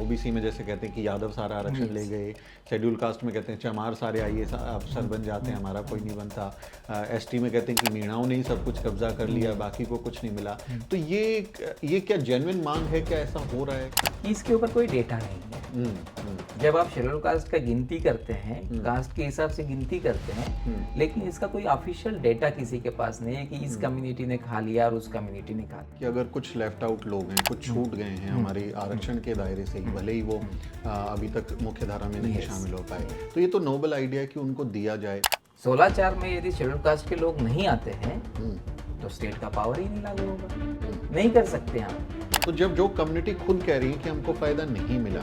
OBC में जैसे कहते हैं कि यादव सारा आरक्षण ले गए, शेड्यूल कास्ट में कहते हैं चमार सारे आईएएस अफसर बन जाते हैं, हमारा कोई नहीं बनता, एसटी में कहते हैं कि मीणाओं ने ही सब कुछ कब्जा कर लिया, बाकी को कुछ नहीं मिला। तो ये क्या जेन्युइन मांग है, क्या ऐसा हो रहा है? इसके ऊपर कोई डेटा नहीं है। जब आप शेड्यूल कास्ट का गिनती करते हैं, कास्ट के हिसाब से गिनती करते हैं, लेकिन इसका कोई ऑफिशियल डेटा किसी के पास नहीं है कि इस कम्युनिटी ने खा लिया और उस कम्युनिटी ने खा लिया। कि अगर कुछ लेफ्ट आउट लोग हैं, कुछ छूट गए हैं हमारे आरक्षण के दायरे से ही, भले ही वो अभी तक मुख्य धारा में नहीं शामिल हो पाए, तो ये तो नोबल आइडिया है कि उनको दिया जाए। 16(4) में यदि शेड्यूल कास्ट के लोग नहीं आते हैं तो स्टेट का पावर ही नहीं लागू होगा, नहीं कर सकते हम। तो जब जो कम्युनिटी खुद कह रही है कि हमको फायदा नहीं मिला,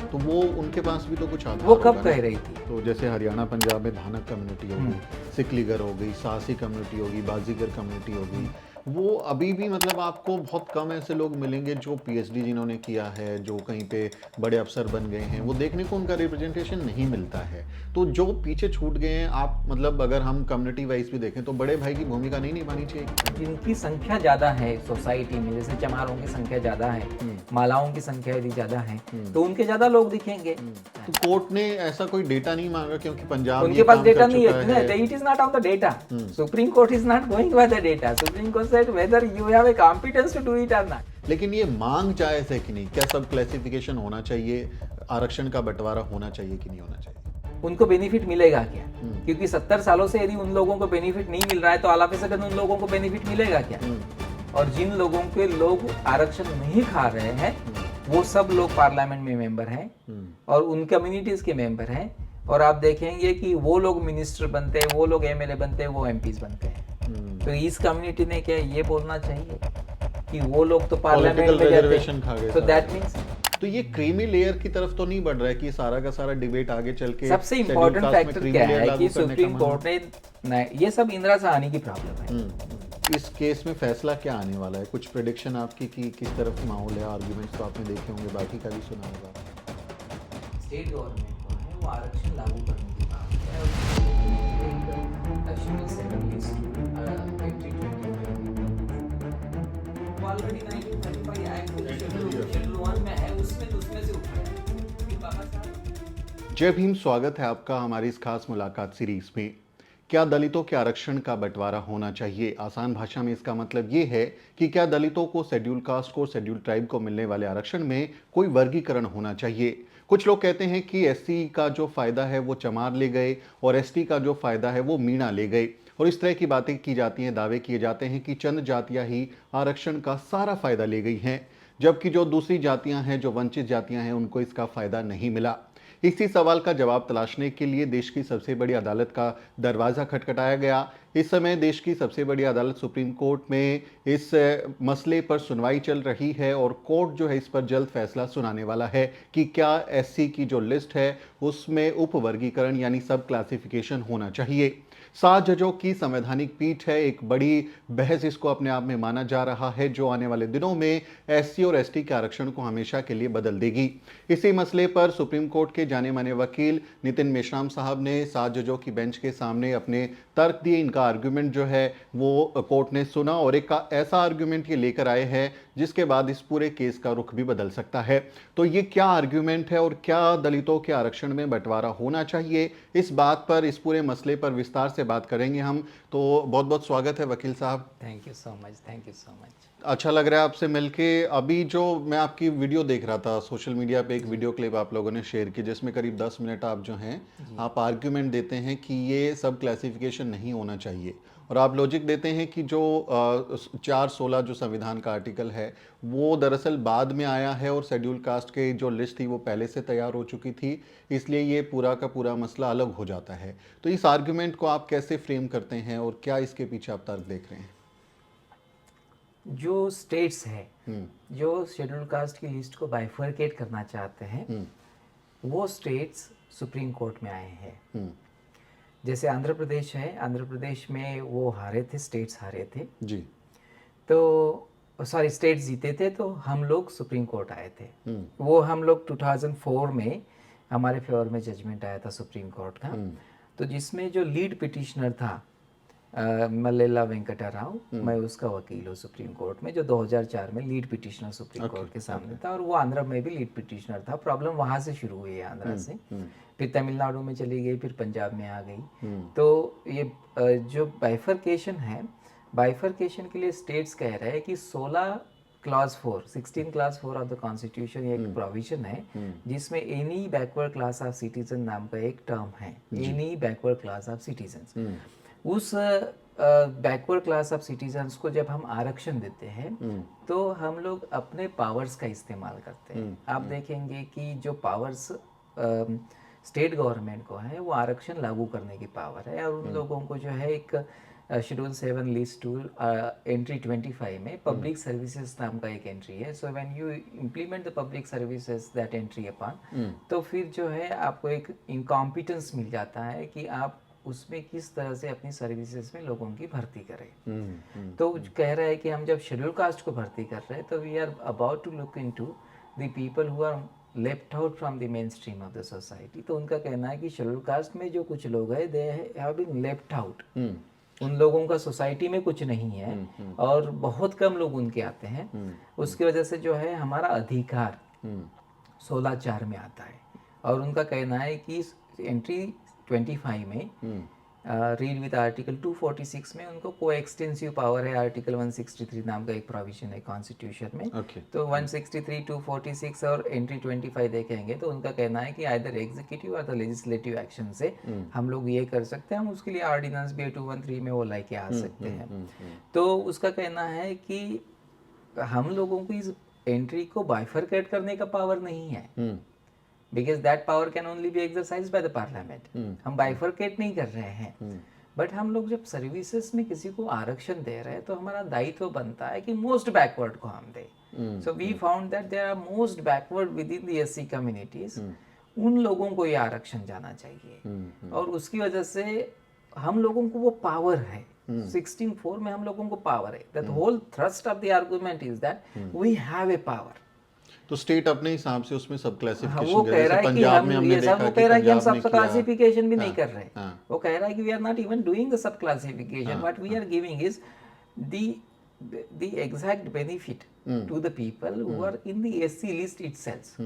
तो वो उनके पास भी तो कुछ आधार वो कब होगा ना। कह रही थी? तो जैसे हरियाणा पंजाब में धानक कम्युनिटी होगी, सिकलीगर हो गई, साहसी कम्युनिटी होगी, बाजीगर कम्युनिटी होगी, वो अभी भी मतलब आपको बहुत कम ऐसे लोग मिलेंगे जो पीएचडी जिन्होंने किया है, जो कहीं पे बड़े अफसर बन गए हैं, वो देखने को उनका रिप्रेजेंटेशन नहीं मिलता है। तो जो पीछे छूट गए हैं, आप मतलब अगर हम कम्युनिटी वाइज भी देखें तो बड़े भाई की भूमिका नहीं निभानी चाहिए? जिनकी संख्या ज्यादा है सोसाइटी में, जैसे चमारों की संख्या ज्यादा है, मालाओं की संख्या यदि ज्यादा है, तो उनके ज्यादा लोग दिखेंगे। तो कोर्ट ने ऐसा कोई डेटा नहीं मांगा क्योंकि पंजाब उनके पास डेटा नहीं है, it is not on the data. Supreme Court is not going by the data. Supreme Court said whether you have a competence to do it और नॉट। लेकिन ये मांग जायज है कि नहीं? क्या सब क्लासिफिकेशन होना चाहिए, आरक्षण का बंटवारा होना चाहिए कि नहीं होना चाहिए? उनको बेनिफिट मिलेगा क्या? क्योंकि 70 सालों से यदि उन लोगों को बेनिफिट नहीं मिल रहा है तो ऑल ऑफ अ सडन उन लोगों को बेनिफिट मिलेगा क्या? और जिन लोगों के लोग आरक्षण नहीं खा रहे हैं वो सब लोग पार्लियामेंट में मेंबर हैं और उन कम्युनिटीज के मेंबर हैं, और आप देखेंगे कि वो लोग मिनिस्टर बनते हैं, वो लोग एमएलए बनते हैं, वो एमपीज बनते हैं। तो इस कम्युनिटी ने क्या ये बोलना चाहिए कि वो लोग तो पार्लियामेंट में रिजर्वेशन खा गए? तो दैट मींस तो ये क्रीमी लेयर की तरफ तो नहीं बढ़ रहा है कि सारा का सारा डिबेट आगे चल के सबसे इम्पोर्टेंट फैक्टर क्या है कि सुप्रीम कोर्ट ने ये सब इंदिरा सहानी की प्रॉब्लम है। इस केस में फैसला क्या आने वाला है? कुछ प्रेडिक्शन आपकी कि किस तरफ माहौल है? आर्गुमेंट्स तो आपने देखे होंगे, बाकी का भी सुना होगा। स्टेट गवर्नमेंट को है वो आरक्षण लागू करने की बात है। ऑलरेडी 1935 एक्ट शेड्यूल 1 में है, उसमें से उठाया। जय भीम, स्वागत है आपका हमारी इस खास मुलाकात सीरीज में। क्या दलितों के आरक्षण का बंटवारा होना चाहिए? आसान भाषा में इसका मतलब ये है कि क्या दलितों को, शेड्यूल कास्ट को, शेड्यूल ट्राइब को मिलने वाले आरक्षण में कोई वर्गीकरण होना चाहिए? कुछ लोग कहते हैं कि एससी का जो फायदा है वो चमार ले गए और एसटी का जो फायदा है वो मीणा ले गए, और इस तरह की बातें की जाती हैं, दावे किए जाते हैं कि चंद जातियां ही आरक्षण का सारा फायदा ले गई हैं, जबकि जो दूसरी जातियां हैं, जो वंचित जातियां हैं, उनको इसका फायदा नहीं मिला। इसी सवाल का जवाब तलाशने के लिए देश की सबसे बड़ी अदालत का दरवाज़ा खटखटाया गया। इस समय देश की सबसे बड़ी अदालत सुप्रीम कोर्ट में इस मसले पर सुनवाई चल रही है और कोर्ट जो है इस पर जल्द फैसला सुनाने वाला है कि क्या एससी की जो लिस्ट है उसमें उपवर्गीकरण यानी सब क्लासिफिकेशन होना चाहिए। 7 जजों की संवैधानिक पीठ है, एक बड़ी बहस इसको अपने आप में माना जा रहा है, जो आने वाले दिनों में एससी और एसटी के आरक्षण को हमेशा के लिए बदल देगी। इसी मसले पर सुप्रीम कोर्ट के जाने माने वकील नितिन मेश्राम साहब ने 7 जजों की बेंच के सामने अपने तर्क दिए। इनका आर्ग्यूमेंट जो है वो कोर्ट ने सुना और एक ऐसा आर्ग्यूमेंट ये लेकर आए हैं जिसके बाद इस पूरे केस का रुख भी बदल सकता है। तो ये क्या आर्ग्यूमेंट है और क्या दलितों के आरक्षण में बंटवारा होना चाहिए, इस बात पर, इस पूरे मसले पर विस्तार से बात करेंगे हम। तो बहुत बहुत स्वागत है वकील साहब। Thank you so much, thank you so much. अच्छा लग रहा है आपसे मिलके। अभी जो मैं आपकी वीडियो देख रहा था सोशल मीडिया पे, एक वीडियो क्लिप आप लोगों ने शेयर की जिसमें करीब 10 मिनट आप जो हैं आप आर्ग्यूमेंट देते हैं कि ये सब क्लासिफिकेशन नहीं होना चाहिए, और आप लॉजिक देते हैं कि जो 416 जो संविधान का आर्टिकल है वो दरअसल बाद में आया है और शेड्यूल कास्ट के जो लिस्ट थी वो पहले से तैयार हो चुकी थी, इसलिए ये पूरा का पूरा मसला अलग हो जाता है। तो इस आर्ग्यूमेंट को आप कैसे फ्रेम करते हैं और क्या इसके पीछे आप तर्क देख रहे हैं? जो स्टेट्स है जो शेड्यूल कास्ट की लिस्ट को बाइफर्केट करना चाहते हैं वो स्टेट्स सुप्रीम कोर्ट में आए हैं। जैसे आंध्र प्रदेश है, आंध्र प्रदेश में वो हारे थे, स्टेट्स हारे थे जी, तो सॉरी स्टेट्स जीते थे, तो हम लोग सुप्रीम कोर्ट आए थे। वो हम लोग 2004 में हमारे फेवर में जजमेंट आया था सुप्रीम कोर्ट का, तो जिसमें जो लीड पिटिशनर था मल्लेला वेंकटा राव, मैं उसका वकील हूँ सुप्रीम कोर्ट में, जो 2004 में लीड पिटिशनर सुप्रीम कोर्ट के सामने था, और वो आंध्र में भी लीड पिटिशनर था। प्रॉब्लम वहाँ से शुरू हुई है, आंध्रा से, फिर तमिलनाडु में चली गई, फिर पंजाब में आ गई। तो ये जो बाइफरकेशन है, बाइफरकेशन के लिए स्टेट्स कह रहे हैं कि 16 क्लास 4 ऑफ द कॉन्स्टिट्यूशन एक प्रोविजन है जिसमें any backward class of citizen नाम का एक टर्म है, any backward class of citizen. उस बैकवर्ड क्लास ऑफ सिटीजन्स को जब हम आरक्षण देते हैं तो हम लोग अपने पावर्स का इस्तेमाल करते हैं। आप देखेंगे कि जो पावर्स स्टेट गवर्नमेंट को है वो आरक्षण लागू करने की पावर है, और उन लोगों को जो है एक शेड्यूल 7 लिस्ट 2 एंट्री 25 में पब्लिक सर्विसेज नाम का एक एंट्री है। So when you implement the public services that entry upon, तो फिर जो है आपको एक इनकॉम्पिटेंस मिल जाता है कि आप उसमें किस तरह से अपनी सर्विसेज में लोगों की भर्ती करें। तो कह रहे हैं कि हम जब शेड्यूल कास्ट को भर्ती कर रहे हैं तो we are about to look into the people who are left out from the mainstream of the society. तो उनका कहना है कि शेड्यूल कास्ट में जो कुछ लोग हैं they have been left out, उन लोगों का सोसाइटी में कुछ नहीं है और बहुत कम लोग उनके आते हैं। उसकी वजह से जो है हमारा अधिकार 16(4) में आता है, और उनका कहना है कि एंट्री 25 में रीड विद आर्टिकल 246 में उनको को एक्सटेंसिव पावर है। आर्टिकल 163 नाम का एक प्रोविजन है कॉन्स्टिट्यूशन में। तो 163, 246 और एंट्री 25 देखेंगे तो उनका कहना है कि आइदर एग्जीक्यूटिव और द लेजिस्लेटिव एक्शन से हम लोग ये कर सकते हैं, हम उसके लिए ऑर्डिनेंस भी 213 में वो लेके आ सकते हैं। तो उसका कहना है कि हम लोगों को इस एंट्री को बाइफरकेट करने का पावर नहीं है, because that power can only be exercise by the parliament. हम बाइफरकेट नहीं कर रहे हैं, बट हम लोग जब सर्विसेज में किसी को आरक्षण दे रहे हैं तो हमारा दायित्व बनता है कि मोस्ट बैकवर्ड को हम दें। So we found that there are most backward within the SC communities, उन लोगों को ये आरक्षण जाना चाहिए। और उसकी वजह से हम लोगों को वो पावर है, 16(4) में हम लोगों को पावर है। That whole thrust of the argument is that we have a power. तो स्टेट अपने हिसाब से उसमें सब क्लासिफिकेशन वो कह रहा है कि हम ये सब, वो कह रहा है कि हम सब क्लासिफिकेशन भी नहीं कर रहे। वो कह रहा है कि we are not even doing the sub classification, what we are giving is the exact benefit to the people who are in the SC list itself.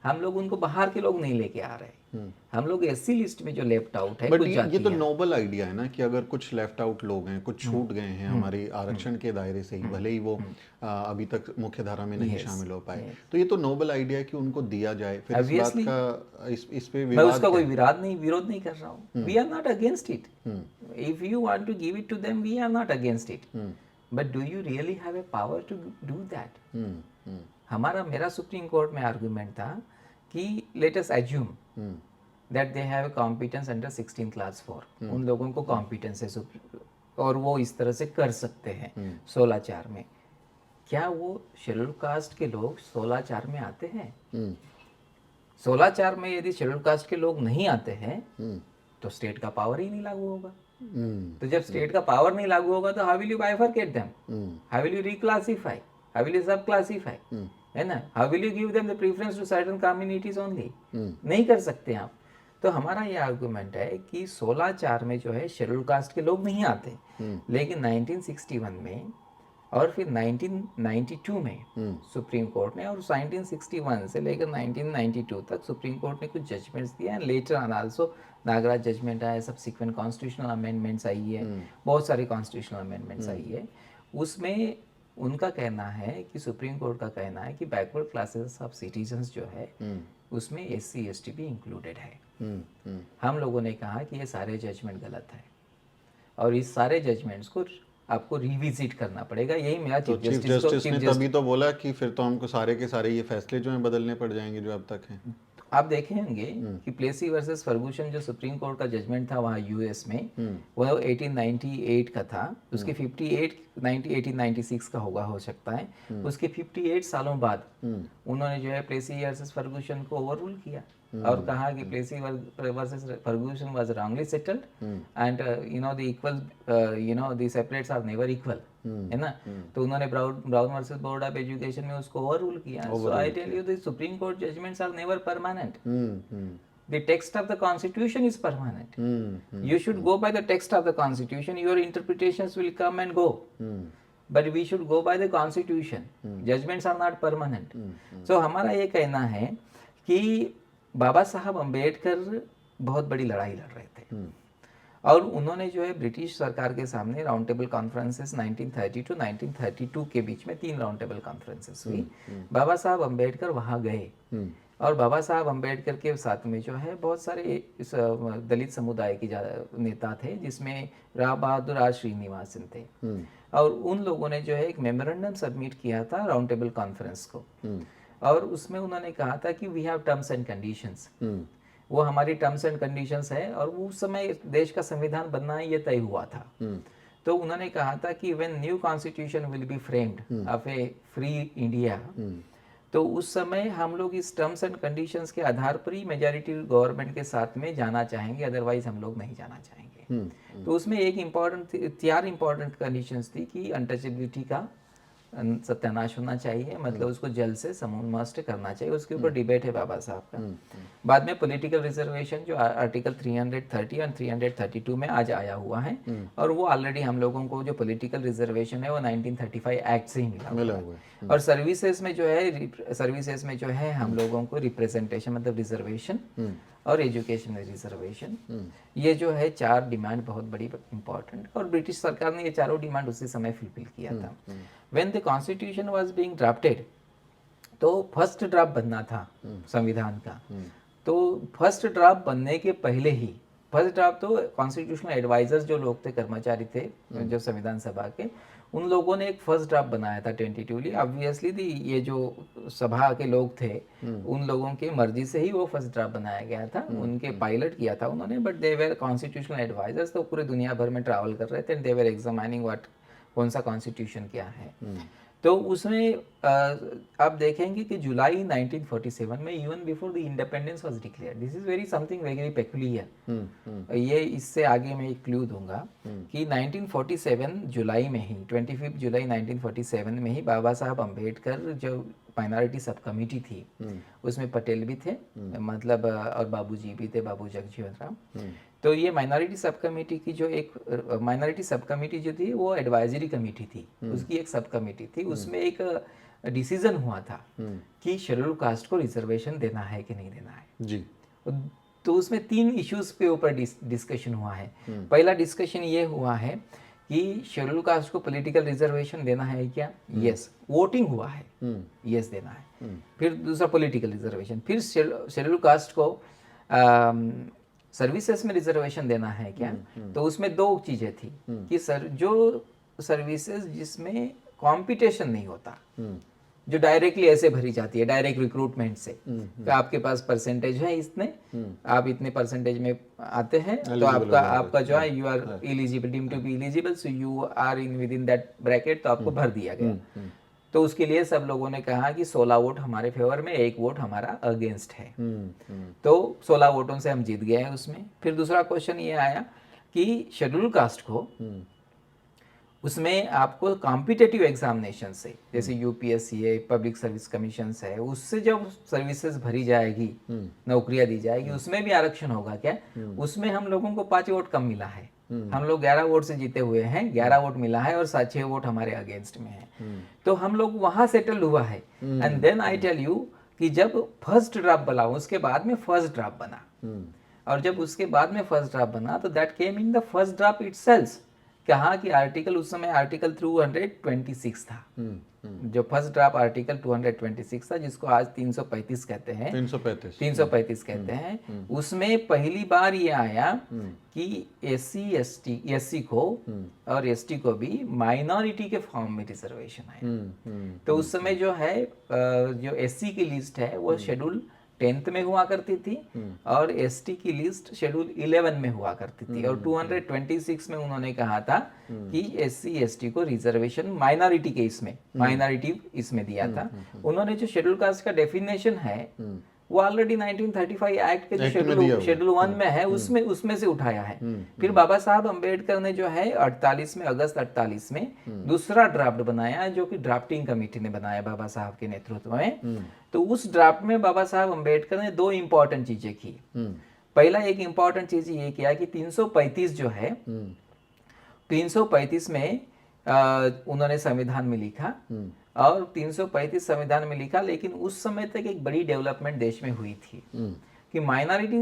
हम लोग उनको बाहर के लोग नहीं लेके आ रहे, हम लोग एससी लिस्ट में जो लेफ्ट आउट है। बट ये तो नोबल आइडिया है ना कि अगर कुछ लेफ्ट आउट लोग हैं, कुछ छूट गए हैं हमारे आरक्षण के दायरे से ही, भले ही वो अभी तक मुख्य धारा में नहीं शामिल हो पाए, तो ये तो नोबल आइडिया है कि उनको दिया जाए। फिर इस बात का इस पे मैं उसका कोई विरोध नहीं कर रहा हूँ। We are not against it, if you want to give it to them we are not against it, but do you really have a power to do that? मेरा सुप्रीम कोर्ट में आर्गुमेंट था कि let us assume that they have competence under 16 class 4, उन लोगों को competence है और वो इस तरह से कर सकते हैं 16(4) में। क्या वो शेड्यूल कास्ट के लोग 16(4) में आते हैं? 16(4) में यदि शेड्यूल कास्ट के लोग नहीं आते हैं तो स्टेट का पावर ही नहीं लागू होगा। तो जब स्टेट का पावर नहीं लागू होगा तो how will you bifurcate them, how will you reclassify, how will you sub classify, है ना? How will you give them the preference to certain communities only? नहीं कर सकते आप। तो हमारा ये आर्गुमेंट है कि 16(4) में जो है शेड्यूल कास्ट के लोग नहीं आते, लेकिन 1961 में और फिर 1992 में सुप्रीम कोर्ट ने, और 1961 से लेकर 1992 तक सुप्रीम कोर्ट ने कुछ जजमेंट्स दिए हैं। Later on also Nagaraj judgment आया, सब्सिक्वेंट कॉन्स्टिट्यूशनल अमेंडमेंट्स आई है, बहुत सारी कॉन्स्टिट्यूशनल अमेंडमेंट्स आई है। उसमें उनका कहना है कि सुप्रीम कोर्ट का कहना है कि बैकवर्ड क्लासेस ऑफ सिटीजन्स जो है उसमें SC ST भी इंक्लूडेड है। हम लोगों ने कहा कि ये सारे जजमेंट गलत है और इस सारे जजमेंट्स को आपको रिविजिट करना पड़ेगा। यही मेरा चीफ जस्टिस ने तभी तो बोला कि फिर तो हमको सारे के सारे ये फैसले जो हैं बदलने पड़ जाएंगे जो अब तक हैं। आप देखेंगे कि प्लेसी वर्सेस फर्गूसन जो सुप्रीम कोर्ट का जजमेंट था वहाँ US में, वो 1898 का था। उसके 1896 का हो सकता है। उसके 58 सालों बाद उन्होंने जो है प्लेसी वर्सेस फर्गूसन को ओवररूल किया और कहा कि Plessy versus Ferguson was wrongly settled and the equal the separates are never equal, है ना? तो उन्होंने Brown versus Board of Education में उसको ओवररूल किया। So I tell you the Supreme Court judgments are never permanent. The text of the constitution is permanent. You should go by the text of the constitution. Your interpretations will come and go. But we should go by the constitution. Judgments are not permanent. So हमारा ये कहना है कि बाबा साहब अम्बेडकर बहुत बड़ी लड़ाई लड़ रहे थे और उन्होंने जो है ब्रिटिश सरकार के सामने राउंड टेबल कॉन्फ्रेंसेस 1930 टू 1932 के बीच में 3 राउंड टेबल कॉन्फ्रेंसेस हुई। बाबा साहब अम्बेडकर वहाँ गए और बाबा साहब अम्बेडकर के साथ में जो है बहुत सारे इस दलित समुदाय के नेता थे, जिसमें राव बहादुर आज श्रीनिवासन थे और उन लोगों ने जो है एक मेमोरेंडम सबमिट किया था राउंड टेबल कॉन्फ्रेंस को और उसमें उन्होंने कहा था कि we have terms and conditions. वो हमारी टर्म्स एंड कंडीशंस है और उस समय देश का संविधान बनना ये तय हुआ था। तो उन्होंने कहा था कि when new constitution will be framed of A free India, तो उस समय हम लोग इस टर्म्स एंड कंडीशंस के आधार पर ही मेजॉरिटी गवर्नमेंट के साथ में जाना चाहेंगे, अदरवाइज हम लोग नहीं जाना चाहेंगे। तो उसमें एक इम्पॉर्टेंट 4 इम्पॉर्टेंट कंडीशंस थी कि अनटचेबिलिटी का सत्यानाश होना चाहिए, मतलब उसको जल्द से समूस्ट करना चाहिए। उसके ऊपर डिबेट है बाबा साहब का। बाद में पॉलिटिकल रिजर्वेशन जो आर्टिकल 330 और 332 में आज आया हुआ है और वो ऑलरेडी हम लोगों को जो पॉलिटिकल रिजर्वेशन है वो 1935 एक्ट से ही मिला हुआ है। और सर्विसेज में जो है हम लोगों को रिप्रेजेंटेशन मतलब रिजर्वेशन और एजुकेशन में रिजर्वेशन, ये जो है 4 डिमांड बहुत बड़ी इंपॉर्टेंट और ब्रिटिश सरकार ने ये चारों डिमांड उसी समय फुलफिल किया था। When the constitution was being drafted, तो फर्स्ट ड्राफ्ट बनना था संविधान का। तो फर्स्ट ड्राफ्ट बनने के पहले ही फर्स्ट ड्राफ्ट तो कॉन्स्टिट्यूशनल एडवाइजर्स जो लोग थे, कर्मचारी थे जो संविधान सभा के, उन लोगों ने एक फर्स्ट ड्राफ्ट बनाया था टेंटेटिवली। ऑब्वियसली ये जो सभा के लोग थे उन लोगों की मर्जी से ही वो फर्स्ट ड्राफ्ट बनाया गया था, उनके पायलट किया था उन्होंने, but they were constitutional advisers, तो पूरे दुनिया भर में ट्रैवल कर रहे थे, दे वेर एग्जामिनिंग व्हाट कौन सा कॉन्स्टिट्यूशन क्या है। तो उसमें आप देखेंगे कि जुलाई 1947 में even before the independence was declared, this is very something very peculiar. ये इससे आगे मैं एक क्लू दूंगा कि 1947 जुलाई में ही 25 जुलाई 1947 में ही बाबा साहब अम्बेडकर जो माइनॉरिटी सब कमेटी थी उसमें पटेल भी थे, मतलब और बाबूजी भी थे, बाबू जगजीवन राम। तो ये माइनॉरिटी सब कमेटी की जो एक माइनॉरिटी सब कमेटी जो थी वो एडवाइजरी कमेटी थी, उसकी एक सब कमेटी थी। उसमें एक डिसीजन हुआ था कि शेड्यूल कास्ट को रिजर्वेशन देना है कि नहीं देना है जी। तो उसमें 3 इश्यूज के ऊपर डिस्कशन हुआ है। पहला डिस्कशन ये हुआ है कि शेड्यूल कास्ट को पॉलिटिकल रिजर्वेशन देना है क्या, यस, वोटिंग हुआ है, यस देना है। फिर दूसरा पॉलिटिकल रिजर्वेशन, फिर शेड्यूल कास्ट को सर्विसेज में रिजर्वेशन देना है क्या। तो उसमें 2 चीजें थी कि जो सर्विसेज जिसमें कंपटीशन नहीं होता, जो डायरेक्टली ऐसे भरी जाती है डायरेक्ट रिक्रूटमेंट से, तो आपके पास परसेंटेज है इतने, आप इतने परसेंटेज में आते हैं तो आपका जो है you are eligible, deemed to be eligible, so you are in within that bracket, तो आपको भर दिया गया। तो उसके लिए सब लोगों ने कहा कि 16 वोट हमारे फेवर में, 1 वोट हमारा अगेंस्ट है। तो 16 वोटों से हम जीत गए हैं उसमें। फिर दूसरा क्वेश्चन ये आया कि शेड्यूल कास्ट को उसमें आपको कॉम्पिटिटिव एग्जामिनेशन से, जैसे यूपीएससी है, पब्लिक सर्विस कमीशन है, उससे जब सर्विसेज भरी जाएगी, नौकरियां दी जाएगी, उसमें भी आरक्षण होगा क्या। उसमें हम लोगों को 5 वोट कम मिला है, हम लोग 11 वोट से जीते हुए हैं, 11 वोट मिला है और 6 वोट हमारे अगेंस्ट में है। तो हम लोग वहां सेटल हुआ है। And then I tell you कि जब फर्स्ट ड्राफ्ट बना, उसके बाद में फर्स्ट ड्राफ्ट बना, और जब उसके बाद में फर्स्ट ड्राफ्ट बना तो that came in the first draft itself. कहा कि आर्टिकल उस समय आर्टिकल 226 था, जो फर्स्ट ड्राफ्ट आर्टिकल 226 था, जिसको आज 335 कहते हैं, 335 कहते हैं। उसमें पहली बार ये आया कि एससी को और एसटी को भी माइनॉरिटी के फॉर्म में रिजर्वेशन आया। तो उस समय जो है जो एससी की लिस्ट है वो शेड्यूल 10th में हुआ करती थी और एसटी की लिस्ट शेड्यूल 11 में हुआ करती थी। और 226 में उन्होंने कहा था कि एससी एसटी को रिजर्वेशन माइनॉरिटी के इसमें, माइनॉरिटी इसमें दिया था। उन्होंने जो शेड्यूल कास्ट का डेफिनेशन है वो ऑलरेडी 1935 एक्ट के जो Act में दिया हुआ है। शेड्यूल 1 में है उसमें से उठाया है। फिर बाबा साहब अंबेडकर ने जो है 48 में, अगस्त 48 में दूसरा ड्राफ्ट बनाया, जो कि ड्राफ्टिंग कमेटी ने बनाया बाबा साहब के नेतृत्व में। तो उस ड्राफ्ट में बाबा साहब अंबेडकर ने 2 इंपॉर्टेंट चीजें की। पहला एक इंपॉर्टेंट चीज ये किया कि 335 जो है, 335 में उन्होंने संविधान में लिखा, और 335 संविधान में लिखा, लेकिन उस समय तक एक बड़ी डेवलपमेंट देश में हुई थी कि माइनॉरिटी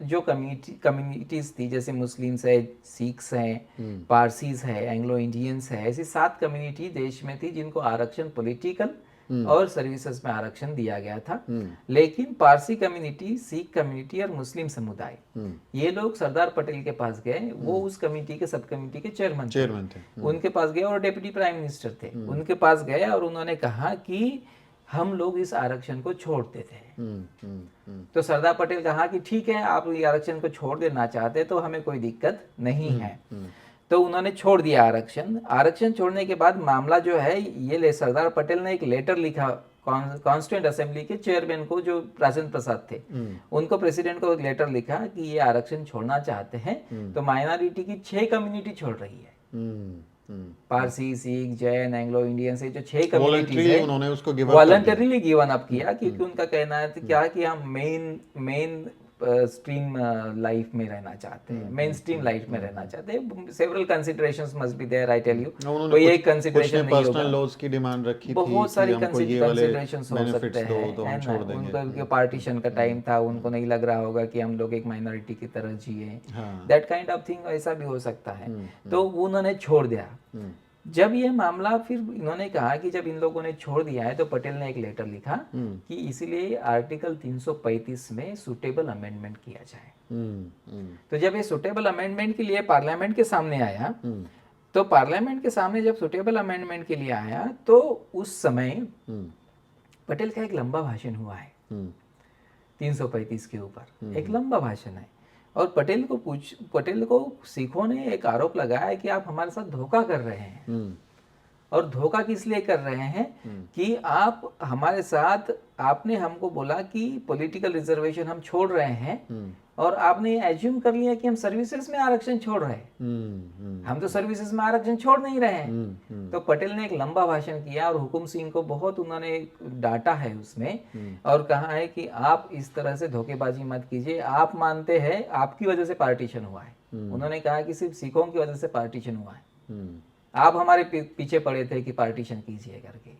जो कम्युनिटीज थी, जैसे मुस्लिम्स है, सिख्स हैं, पारसीज है, एंग्लो इंडियंस है, ऐसी 7 कम्युनिटी देश में थी जिनको आरक्षण पॉलिटिकल और सर्विसेज में आरक्षण दिया गया था। लेकिन पारसी कम्युनिटी, सिख कम्युनिटी और मुस्लिम समुदाय, ये लोग सरदार पटेल के पास गए। वो उस कमेटी के, सब कमेटी के चेयरमैन थे। उनके पास गए और डिप्टी प्राइम मिनिस्टर थे। उनके पास गए और उन्होंने कहा कि हम लोग इस आरक्षण को छोड़ देते हैं। तो सरदार पटेल कहा कि ठीक है, आप ये आरक्षण को छोड़ देना चाहते तो हमें कोई दिक्कत नहीं है। तो उन्होंने छोड़ दिया आरक्षण। आरक्षण छोड़ने के बाद मामला जो है ये सरदार पटेल ने एक लेटर लिखा कॉन्स्टिट्यूएंट असेंबली के चेयरमैन को, जो राजेंद्र प्रसाद थे, उनको, प्रेसिडेंट को एक लेटर लिखा कि ये आरक्षण छोड़ना चाहते हैं। तो माइनॉरिटी की 6 कम्युनिटी छोड़ रही है, पारसी, सिख, जैन, एंग्लो इंडियन से जो 6 कम्युनिटीज है, उन्होंने उसको वॉलंटरीली गिवन अप किया, क्योंकि उनका कहना है क्या कि हम मेन स्ट्रीम लाइफ में रहना चाहते हैं, मेन स्ट्रीम लाइफ में रहना चाहते हैं। Several considerations must be there, I tell you. कोई एक कंसीडरेशन नहीं होगा, पर्सनल लॉज की डिमांड रखी थी, बहुत सारी कंसीडरेशंस हो सकते हैं। उनका पार्टीशन का टाइम था, उनको नहीं लग रहा होगा कि हम लोग एक माइनॉरिटी की तरह जिए, दैट काइंड ऑफ थिंग, ऐसा भी हो सकता है। तो उन्होंने छोड़ दिया। जब ये मामला, फिर इन्होंने कहा कि जब इन लोगों ने छोड़ दिया है, तो पटेल ने एक लेटर लिखा कि इसीलिए आर्टिकल 335 में सुटेबल अमेंडमेंट किया जाए। तो जब ये सुटेबल अमेंडमेंट के लिए पार्लियामेंट के सामने आया, तो पार्लियामेंट के सामने जब सुटेबल अमेंडमेंट के लिए आया, तो उस समय पटेल का एक लंबा भाषण हुआ है 335 के ऊपर, एक लंबा भाषण है। और पटेल को सिखों ने एक आरोप लगाया है कि आप हमारे साथ धोखा कर रहे हैं। और धोखा किस लिए कर रहे हैं कि आप हमारे साथ, आपने हमको बोला कि पॉलिटिकल रिजर्वेशन हम छोड़ रहे हैं, और आपने एज्यूम कर लिया कि हम सर्विसेज में आरक्षण छोड़ रहे हैं। हम तो सर्विसेज में आरक्षण छोड़ नहीं रहे हैं। तो पटेल ने एक लंबा भाषण किया और हुकुम सिंह को बहुत उन्होंने डांटा है उसमें, और कहा है कि आप इस तरह से धोखेबाजी मत कीजिए। आप मानते हैं आपकी वजह से पार्टीशन हुआ है, उन्होंने कहा कि सिर्फ सिखों की वजह से पार्टीशन हुआ है, आप हमारे पीछे पड़े थे कि पार्टीशन कीजिए करके,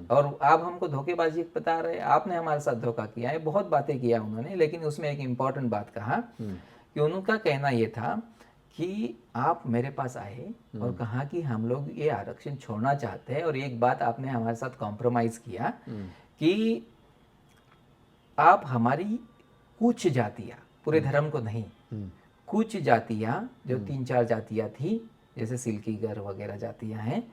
और आप हमको धोखेबाजी बता रहे, आपने हमारे साथ धोखा किया है। बहुत बातें किया उन्होंने, लेकिन उसमें एक इम्पॉर्टेंट बात कहा कि उनका कहना यह था कि आप मेरे पास आए और कहा कि हम लोग ये आरक्षण छोड़ना चाहते हैं, और एक बात आपने हमारे साथ कॉम्प्रोमाइज किया कि आप हमारी कुछ जातियां, पूरे धर्म को नहीं, कुछ जातियां जो 3-4 जातियां थी, जैसे सिल्कीगर वगैरह जातियां हैं,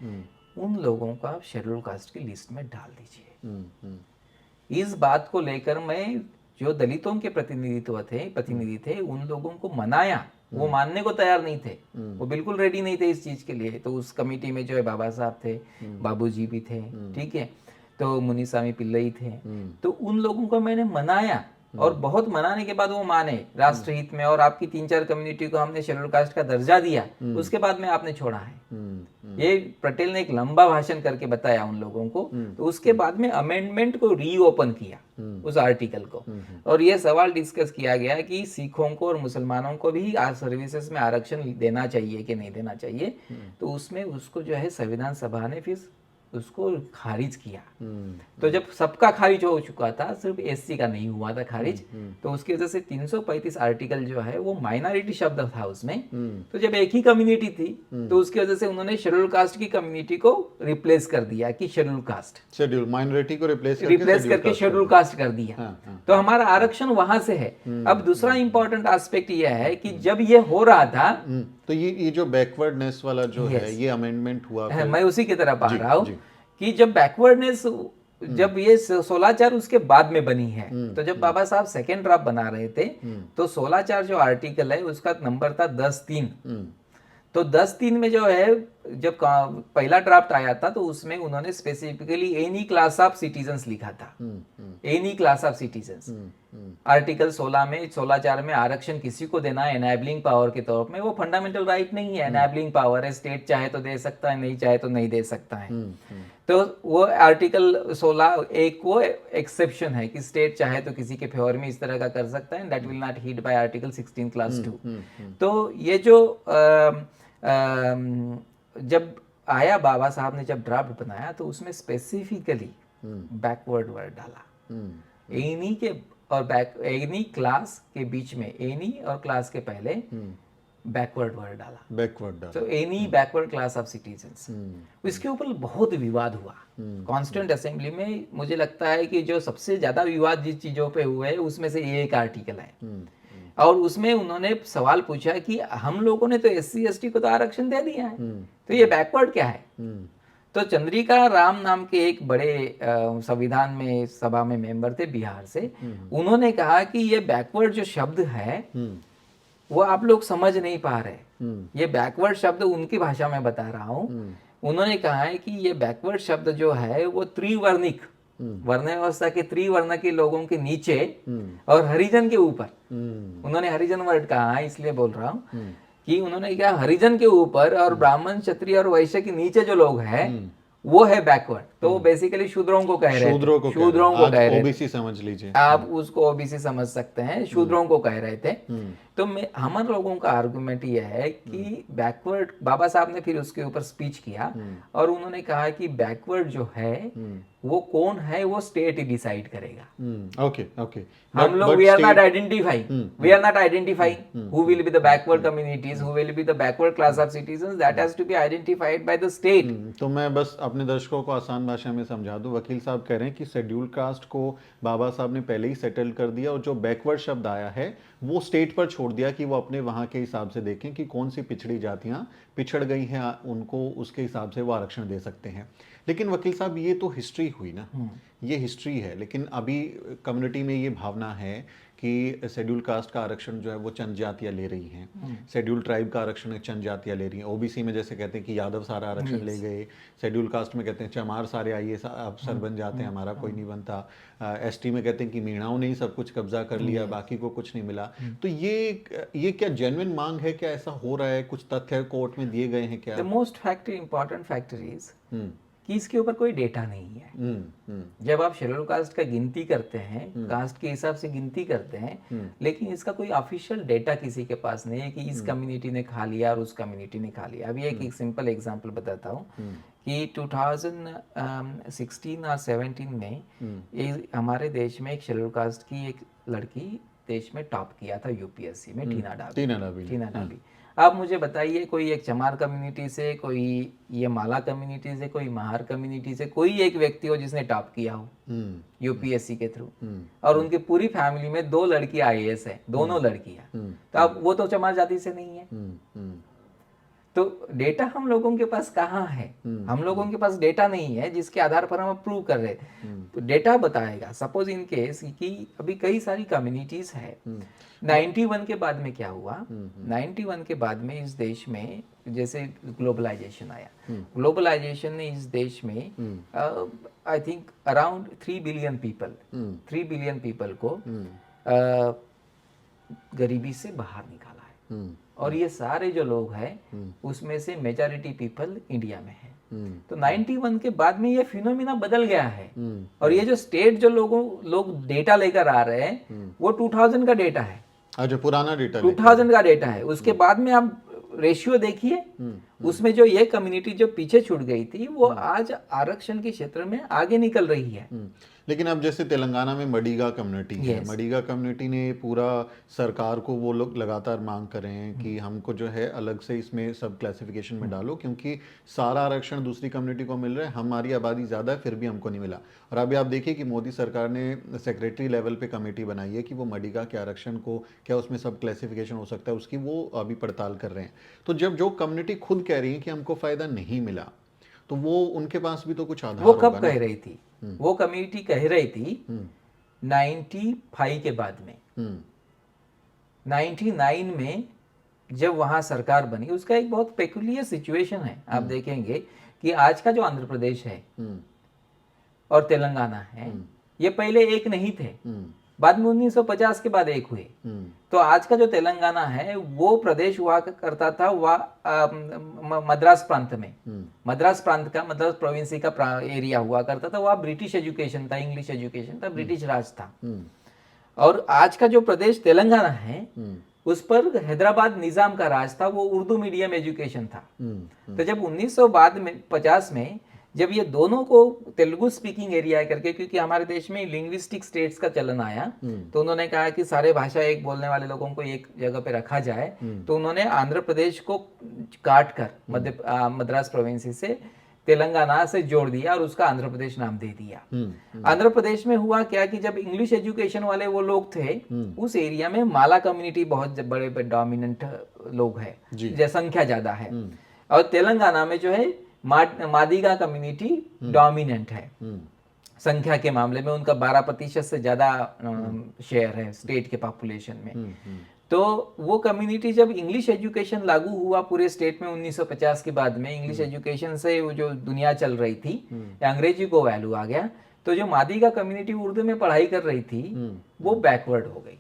उन लोगों को आप शेड्यूल कास्ट की लिस्ट में डाल दीजिए। इस बात को लेकर मैं, जो दलितों के प्रतिनिधि थे, उन लोगों को मनाया। वो मानने को तैयार नहीं थे, वो बिल्कुल रेडी नहीं थे इस चीज के लिए। तो उस कमेटी में जो है बाबा साहब थे, बाबूजी भी थे, ठीक है, तो मुनिस्वामी पिल्लई थे। तो उन लोगों को मैंने मनाया, और बहुत मनाने के बाद वो माने राष्ट्र हित में, और आपकी 3-4 कम्युनिटी को हमने शेड्यूल कास्ट का दर्जा दिया, उसके बाद में आपने छोड़ा है। ये पटेल ने एक लंबा भाषण करके बताया उन लोगों को। तो उसके बाद में अमेंडमेंट को रीओपन किया उस आर्टिकल को, और ये सवाल डिस्कस किया गया कि सिखों को और मुसलमानों को भी सर्विसेज में आरक्षण देना चाहिए कि नहीं देना चाहिए। तो उसमें उसको जो है संविधान सभा ने फिर उसको खारिज किया। तो जब सबका खारिज हो चुका था, सिर्फ एससी का नहीं हुआ था खारिज, तो उसकी वजह से 335 आर्टिकल जो है वो माइनॉरिटी शब्द था उसमें। तो जब एक ही कम्युनिटी थी, तो उसकी वजह से उन्होंने शेड्यूल कास्ट की कम्युनिटी को रिप्लेस कर दिया कि शेड्यूल कास्ट, शेड्यूल माइनॉरिटी को रिप्लेस करके शेड्यूल कास्ट कर दिया। तो हमारा आरक्षण वहां से है। अब दूसरा इंपॉर्टेंट एस्पेक्ट यह है कि जब ये हो रहा था, तो ये जो बैकवर्डनेस वाला जो है, ये अमेंडमेंट हुआ है, मैं उसी की तरफ आ रहा हूँ कि जब बैकवर्डनेस, जब ये 16-4 उसके बाद में बनी है, तो जब बाबा साहब सेकेंड ड्राफ्ट बना रहे थे, तो 16-4 जो आर्टिकल है उसका नंबर था 10(3). तो 10(3) में जो है, जब पहला ड्राफ्ट आया था, तो उसमें उन्होंने specifically any class of citizens लिखा था, any class of citizens. Article 16 में 16(4) में आरक्षण किसी को देना है एनेबलिंग पावर के तौर में, वो फंडामेंटल राइट नहीं है, एनेबलिंग पावर है, स्टेट चाहे तो दे सकता है, नहीं चाहे तो नहीं दे सकता है। तो वो आर्टिकल 16 एक वो एक्सेप्शन है कि स्टेट चाहे तो किसी के फेवर में इस तरह का कर सकता है, that will not hit by article 16 class 2। तो ये जो जब आया, बाबा साहब ने जब ड्राफ्ट बनाया तो उसमें स्पेसिफिकली बैकवर्ड वर्ड डाला। एनी के और एनी क्लास के बीच में, एनी और क्लास के पहले बैकवर्ड वर्ड डाला। तो any backward class of citizens, इसके ऊपर बहुत विवाद हुआ कॉन्स्टिट्यूंट असेंबली में। मुझे लगता है कि जो सबसे ज्यादा विवाद जिस चीजों पे हुए हैं उसमें से ये एक आर्टिकल है। और उसमें उन्होंने सवाल पूछा कि हम लोगों ने तो SC ST को तो आरक्षण दे दिया है, तो ये बैकवर्ड क्या है? तो चंद्रिका राम नाम के एक बड़े संविधान में सभा में मेंबर थे बिहार से, उन्होंने कहा कि ये बैकवर्ड जो शब्द है वो आप लोग समझ नहीं पा रहे। ये बैकवर्ड शब्द उनकी भाषा में बता रहा हूँ। उन्होंने कहा है कि ये बैकवर्ड शब्द जो है वो त्रिवर्णिक, वर्ण व्यवस्था के त्रिवर्ण के लोगों के नीचे और हरिजन के ऊपर, उन्होंने हरिजन वर्ड कहा है इसलिए बोल रहा हूँ कि उन्होंने क्या, हरिजन के ऊपर और ब्राह्मण क्षत्रिय और वैश्य के नीचे जो लोग हैं वो है बैकवर्ड। तो वो बेसिकली शूद्रों को कह रहे थे, शूद्रों को कह रहे थे, ओबीसी समझ लीजिए, आप उसको ओबीसी समझ सकते हैं, शूद्रों को कह रहे थे। तो हमारे लोगों का आर्गुमेंट ये है कि बैकवर्ड, बाबा साहब ने फिर उसके ऊपर स्पीच किया और उन्होंने कहा कि बैकवर्ड जो है वो कौन है वो स्टेट ही डिसाइड करेगा। ओके ओके, हम लोग we are not identifying who will be the backward communities, who will be the backward class of citizens, that has to be identified by the state. तो मैं बस अपने दर्शकों को आसान भाषा में समझा दूं, वकील साहब कह रहे हैं कि शेड्यूल कास्ट को बाबा साहब ने पहले ही सेटल कर दिया और जो बैकवर्ड शब्द आया है वो स्टेट पर छोड़ दिया कि वो अपने वहाँ के हिसाब से देखें कि कौन सी पिछड़ी जातियाँ पिछड़ गई हैं, उनको उसके हिसाब से वो आरक्षण दे सकते हैं। लेकिन वकील साहब ये तो हिस्ट्री हुई ना, ये हिस्ट्री है, लेकिन अभी कम्युनिटी में ये भावना है कि शेड्यूल कास्ट का आरक्षण जो है वो चंद जातियाँ ले रही हैं, शेड्यूल ट्राइब का आरक्षण चंद जातियाँ ले रही हैं। ओबीसी में जैसे कहते हैं कि यादव सारा आरक्षण ले गए, शेड्यूल कास्ट में कहते हैं चमार सारे IAS अफसर बन जाते हैं, हमारा कोई नहीं बनता। ST में कहते हैं कि मीणाओं ने ही सब कुछ कब्जा कर लिया, बाकी को कुछ नहीं मिला। तो ये क्या जेन्युइन मांग है, क्या ऐसा हो रहा है? कुछ तथ्य कोर्ट में दिए गए हैं क्या? The most important factor is कि इसके ऊपर कोई डेटा नहीं है। जब आप शेड्यूल कास्ट का गिनती करते हैं, कास्ट के हिसाब से गिनती करते हैं, लेकिन इसका कोई ऑफिशियल डेटा किसी के पास नहीं है कि इस कम्युनिटी ने खा लिया और उस कम्युनिटी ने खा लिया। अभी एक सिंपल एग्जांपल बताता हूँ कि 2016 और 17 में हमारे देश में एक शेड्यूल कास्ट की एक लड़की देश में टॉप किया था UPSC में, टीना डाबी। आप मुझे बताइए, कोई एक चमार कम्युनिटी से, कोई ये माला कम्युनिटी से, कोई महार कम्युनिटी से कोई एक व्यक्ति हो जिसने टॉप किया हो UPSC के थ्रू, और उनकी पूरी फैमिली में 2 लड़की IAS है, दोनों लड़कियां, तो अब वो तो चमार जाति से नहीं है। तो डेटा हम लोगों के पास कहाँ है? हम लोगों के पास डेटा नहीं है जिसके आधार पर हम प्रूव कर रहे थे। तो डेटा बताएगा, सपोज इन केस कि अभी कई सारी कम्युनिटीज है। 91 के बाद में क्या हुआ? 91 के बाद में इस देश में जैसे ग्लोबलाइजेशन आया, ग्लोबलाइजेशन ने इस देश में I think around 3 billion people को गरीबी से बाहर निकाला है। और ये सारे जो लोग हैं उसमें से मेजॉरिटी पीपल इंडिया में है। तो 91 के बाद में ये फिनोमिना बदल गया है। और ये जो स्टेट जो लोग डेटा लेकर आ रहे हैं वो 2000 का डेटा है। अच्छा, पुराना डेटा 2000 का डेटा है। उसके बाद में आप रेशियो देखिए, उसमें जो ये कम्युनिटी जो पीछे छूट गई थी वो आज आरक्षण के क्षेत्र में आगे निकल रही है। लेकिन अब जैसे तेलंगाना में मडिगा कम्युनिटी है, मडिगा कम्युनिटी ने पूरा सरकार को वो लोग लगातार मांग कर रहे हैं कि हमको जो है अलग से इसमें सब क्लासिफिकेशन में डालो, क्योंकि सारा आरक्षण दूसरी कम्युनिटी को मिल रहा है, हमारी आबादी ज़्यादा है फिर भी हमको नहीं मिला। और अभी आप देखिए कि मोदी सरकार ने सेक्रेटरी लेवल पे कमेटी बनाई है कि वो मडिगा के आरक्षण को क्या उसमें सब क्लासिफिकेशन हो सकता है, उसकी वो अभी पड़ताल कर रहे हैं। तो जब जो कम्युनिटी खुद कह रही है कि हमको फ़ायदा नहीं मिला, तो वो उनके पास भी तो कुछ आधार वो कब कह रही थी? वो कम्युनिटी कह रही थी 95 के बाद में। 99 में जब वहां सरकार बनी, उसका एक बहुत पेकुलियर सिचुएशन है। आप देखेंगे कि आज का जो आंध्र प्रदेश है और तेलंगाना है, ये पहले एक नहीं थे। बाद में 1950 के बाद एक हुए। तो आज का जो तेलंगाना है वो प्रदेश हुआ करता था वह मद्रास प्रांत में, मद्रास प्रांत का मद्रास प्रोविंसी का एरिया हुआ करता था। वह ब्रिटिश एजुकेशन था, इंग्लिश एजुकेशन था, ब्रिटिश राज था। और आज का जो प्रदेश तेलंगाना है उस पर हैदराबाद निजाम का राज था, वो उर्दू मीडियम एजुकेशन था। तो जब 1950 में जब ये दोनों को तेलुगु स्पीकिंग एरिया करके, क्योंकि हमारे देश में लिंग्विस्टिक स्टेट्स का चलन आया, तो उन्होंने कहा कि सारे भाषा एक बोलने वाले लोगों को एक जगह पे रखा जाए। तो उन्होंने आंध्र प्रदेश को काट कर मद्रास प्रोविंसी से तेलंगाना से जोड़ दिया और उसका आंध्र प्रदेश नाम दे दिया। आंध्र प्रदेश में हुआ क्या कि जब इंग्लिश एजुकेशन वाले वो लोग थे, उस एरिया में माला कम्युनिटी बहुत बड़े डोमिनेंट लोग है, जनसंख्या ज्यादा है। और तेलंगाना में जो है मादिगा कम्युनिटी डोमिनेंट है संख्या के मामले में, उनका 12% से ज्यादा शेयर है स्टेट के पॉपुलेशन में। तो वो कम्युनिटी जब इंग्लिश एजुकेशन लागू हुआ पूरे स्टेट में 1950 के बाद में, इंग्लिश एजुकेशन से वो जो दुनिया चल रही थी, अंग्रेजी को वैल्यू आ गया, तो जो मादिगा कम्युनिटी उर्दू में पढ़ाई कर रही थी वो बैकवर्ड हो गई,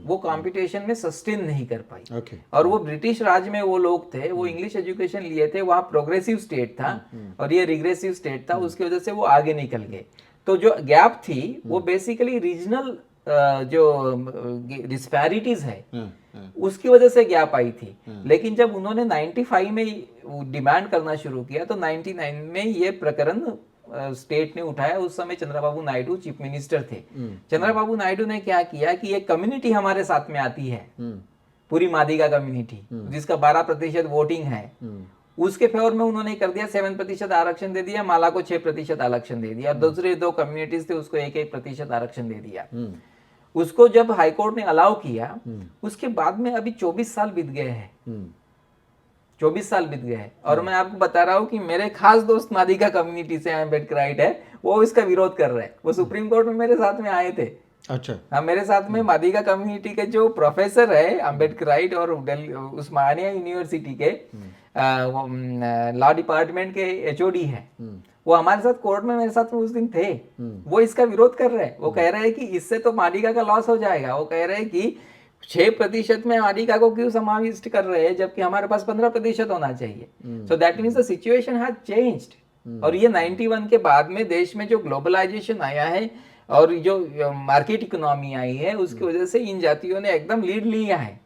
वो कंपटीशन में सस्टेन नहीं कर पाई। और वो ब्रिटिश राज में वो लोग थे, वो इंग्लिश एजुकेशन लिए थे, वहाँ प्रोग्रेसिव स्टेट था और ये रिग्रेसिव स्टेट था, उसकी वजह से वो आगे निकल गए। तो जो गैप थी वो बेसिकली रीजनल जो डिस्पैरिटीज है उसकी वजह से गैप आई थी। लेकिन जब उन्होंने 95 में डिमांड करना शुरू किया तो 99 में ये प्रकरण स्टेट ने उठाया। उस समय चंद्रबाबू नायडू चीफ मिनिस्टर थे। चंद्रबाबू नायडू ने क्या किया कि एक कम्युनिटी हमारे साथ में आती है, पूरी मादिगा कम्युनिटी जिसका 12% वोटिंग है, उसके फेवर में उन्होंने कर दिया 7% आरक्षण दे दिया, माला को 6% आरक्षण दे दिया, और दूसरे दो कम्युनिटीज थे उसको 1% आरक्षण दे दिया। उसको जब हाईकोर्ट ने अलाउ किया उसके बाद में अभी 24 साल बीत गए हैं, 24 साल बीत गए हैं। और मैं आपको बता रहा हूँ कि मेरे खास दोस्त मादिगा कम्युनिटी से अम्बेडकराइट है, वो इसका विरोध कर रहे हैं। वो सुप्रीम कोर्ट में मेरे साथ में आए थे। अच्छा, हाँ, मेरे साथ में मादिगा कम्युनिटी के जो प्रोफेसर है अम्बेडकराइट और उस्मानिया यूनिवर्सिटी के लॉ डिपार्टमेंट के HOD है, वो हमारे साथ कोर्ट में मेरे साथ में उस दिन थे। वो इसका विरोध कर रहे हैं। वो कह रहे हैं कि इससे तो मादिगा का लॉस हो जाएगा। वो कह रहे हैं कि 6% में मादिगा को क्यों समाविष्ट कर रहे हैं जबकि हमारे पास 15% होना चाहिए। So that means the situation has changed. और ये 91 के बाद में देश में जो ग्लोबलाइजेशन आया है और जो मार्केट इकोनॉमी आई है उसकी वजह से इन जातियों ने एकदम लीड लिया है।